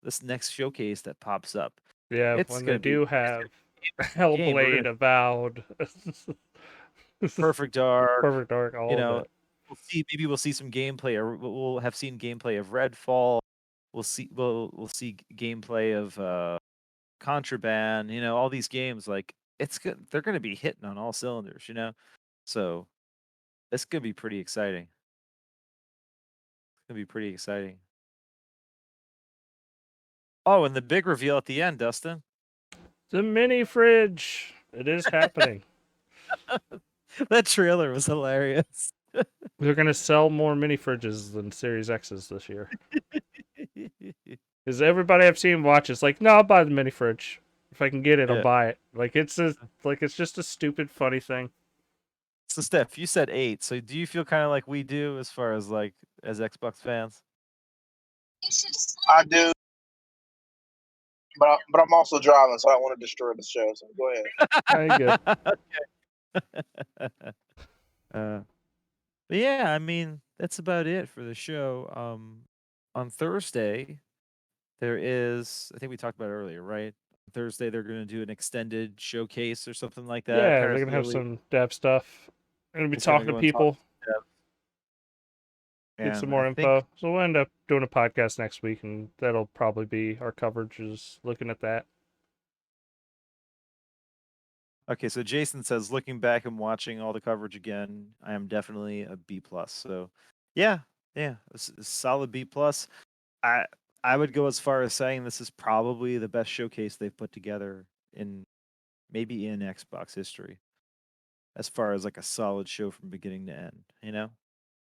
This next showcase that pops up, Yeah. it's When going they to be do have Hellblade, Avowed, Perfect Dark. Perfect Dark, all of it. We'll see some gameplay, or we'll have seen gameplay of Redfall. We'll see gameplay of Contraband. All these games, like it's good. They're going to be hitting on all cylinders. So it's going to be pretty exciting. It's going to be pretty exciting. Oh, and the big reveal at the end, Dustin. The mini fridge. It is happening. That trailer was hilarious. They're gonna sell more mini fridges than Series X's this year. Because everybody I've seen watch is like, no, I'll buy the mini fridge. If I can get it, I'll Yeah. buy it. Like it's just a stupid, funny thing. So, Steph, you said 8. So, do you feel kind of like we do as far as as Xbox fans? I do. But I'm also driving, so I don't want to destroy the show. So go ahead. Very good. But yeah, I mean, that's about it for the show. On Thursday, there is, I think we talked about it earlier, right? Thursday, they're going to do an extended showcase or something like that. Yeah, Paris they're gonna have Lily some dev stuff. Gonna be is gonna talking to go and talk people, to devs. get some And more I info. think, So we'll end up doing a podcast next week, and that'll probably be our coverage is looking at that. okay, so Jason says, looking back and watching all the coverage again, I am definitely a B plus. So yeah, a solid B plus. I would go as far as saying this is probably the best showcase they've put together in Xbox history, as far as like a solid show from beginning to end.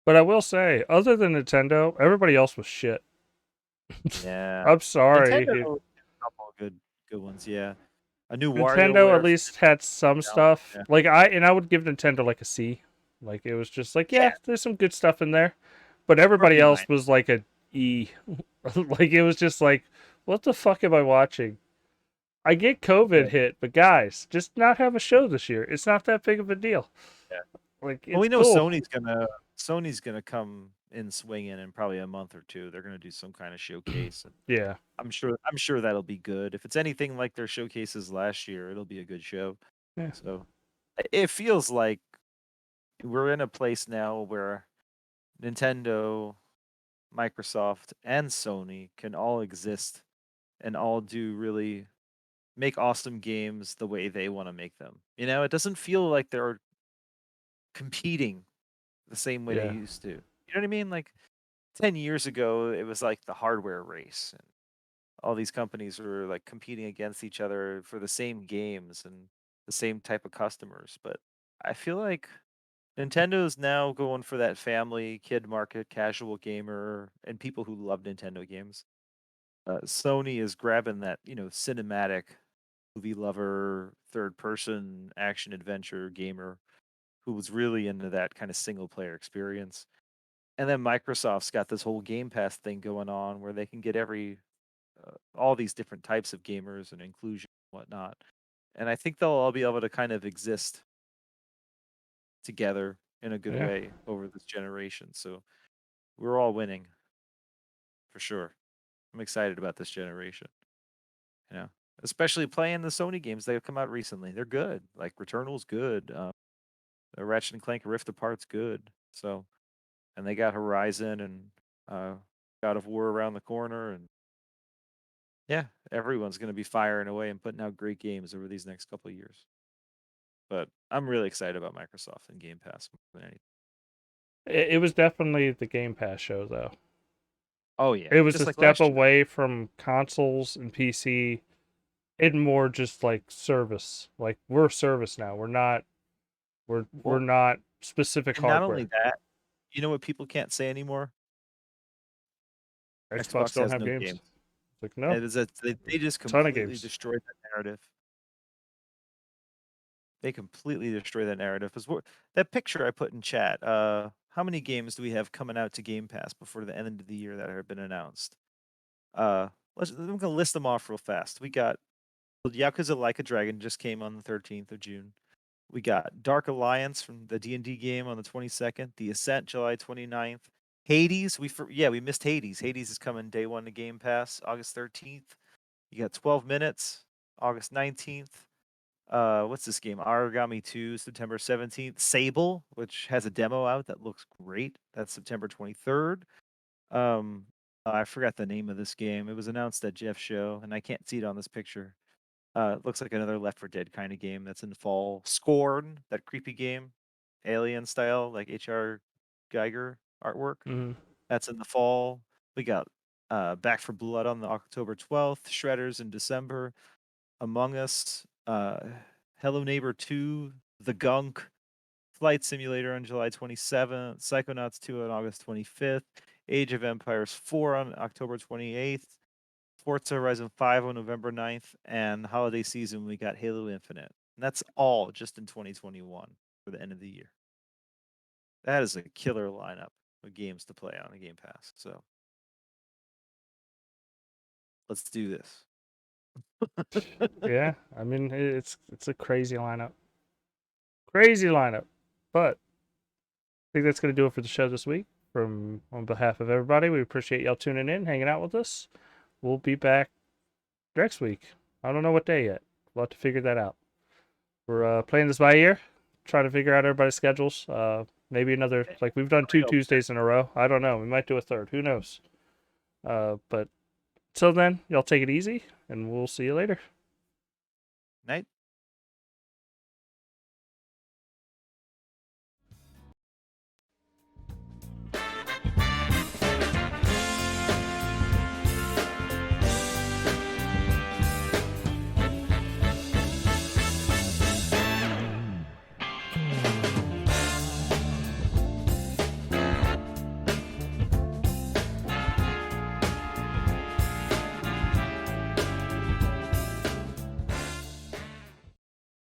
But I will say, other than Nintendo, everybody else was shit. Yeah. I'm sorry. Nintendo had a couple of good ones, yeah. A new Nintendo WarioWare at least had some stuff. yeah. Like I would give Nintendo like a C. Like it was just like, yeah, there's some good stuff in there. But everybody B else minus. was like a E. Like it was just like, what the fuck am I watching? I get COVID Yeah. hit, but guys, just not have a show this year. It's not that big of a deal. Yeah. Like it's Well, we know cool. Sony's gonna come in swinging in probably a month or two. They're gonna do some kind of showcase. And Yeah. I'm sure that'll be good. If it's anything like their showcases last year, it'll be a good show. Yeah. So it feels like we're in a place now where Nintendo, Microsoft, and Sony can all exist and all make awesome games the way they want to make them. It doesn't feel like they're competing the same way they Yeah. used to. You know what I mean? Like 10 years ago, it was like the hardware race, and all these companies were like competing against each other for the same games, and the same type of customers. But I feel like Nintendo is now going for that family kid market, casual gamer, and people who love Nintendo games. Sony is grabbing that, cinematic movie lover, third person action adventure gamer who was really into that kind of single player experience. And then Microsoft's got this whole Game Pass thing going on where they can get all these different types of gamers and inclusion and whatnot. And I think they'll all be able to kind of exist together in a good Yeah. way over this generation. So we're all winning for sure. I'm excited about this generation. Especially playing the Sony games that have come out recently. They're good. Like Returnal's good. The Ratchet and Clank Rift Apart's good. So, and they got Horizon and God of War around the corner, and yeah, everyone's going to be firing away and putting out great games over these next couple of years. But I'm really excited about Microsoft and Game Pass more than anything. It was definitely the Game Pass show, though. Oh yeah, It was just a like step last year. away from consoles and PC, and more just like service. Like we're service now. We're not. We're Well, not specific And not hardware. only that, you know what people can't say anymore? Xbox don't has have no games. games. It's like no. It is they just Ton of completely games. destroyed that narrative. They completely destroy that narrative. Because that picture I put in chat, how many games do we have coming out to Game Pass before the end of the year that have been announced? I'm going to list them off real fast. We got Yakuza Like a Dragon just came on the 13th of June. We got Dark Alliance from the D&D game on the 22nd. The Ascent, July 29th. Hades, we missed Hades. Hades is coming day one to Game Pass, August 13th. You got 12 Minutes, August 19th. What's this game? Origami 2, September 17th. Sable, which has a demo out that looks great. That's September 23rd. I forgot the name of this game. It was announced at Jeff's show, and I can't see it on this picture. It looks like another Left 4 Dead kind of game that's in the fall. Scorn, that creepy game, Alien style, like H.R. Geiger artwork. Mhm. That's in the fall. We got Back for Blood on the October 12th. Shredders in December. Among Us. Hello Neighbor 2. The Gunk. Flight Simulator on July 27th. Psychonauts 2 on August 25th. Age of Empires 4 on October 28th. Forza Horizon 5 on November 9th, and holiday season we got Halo Infinite. And that's all just in 2021 for the end of the year. That is a killer lineup of games to play on a Game Pass. So let's do this. Yeah, I mean it's a crazy lineup. Crazy lineup. But I think that's going to do it for the show this week. On behalf of everybody, we appreciate y'all tuning in, hanging out with us. We'll be back next week. I don't know what day yet. We'll have to figure that out. We're playing this by ear, trying to figure out everybody's schedules. Maybe another, like we've done 2 Tuesdays in a row. I don't know. We might do a third. Who knows? But till then, y'all take it easy, and we'll see you later. Night.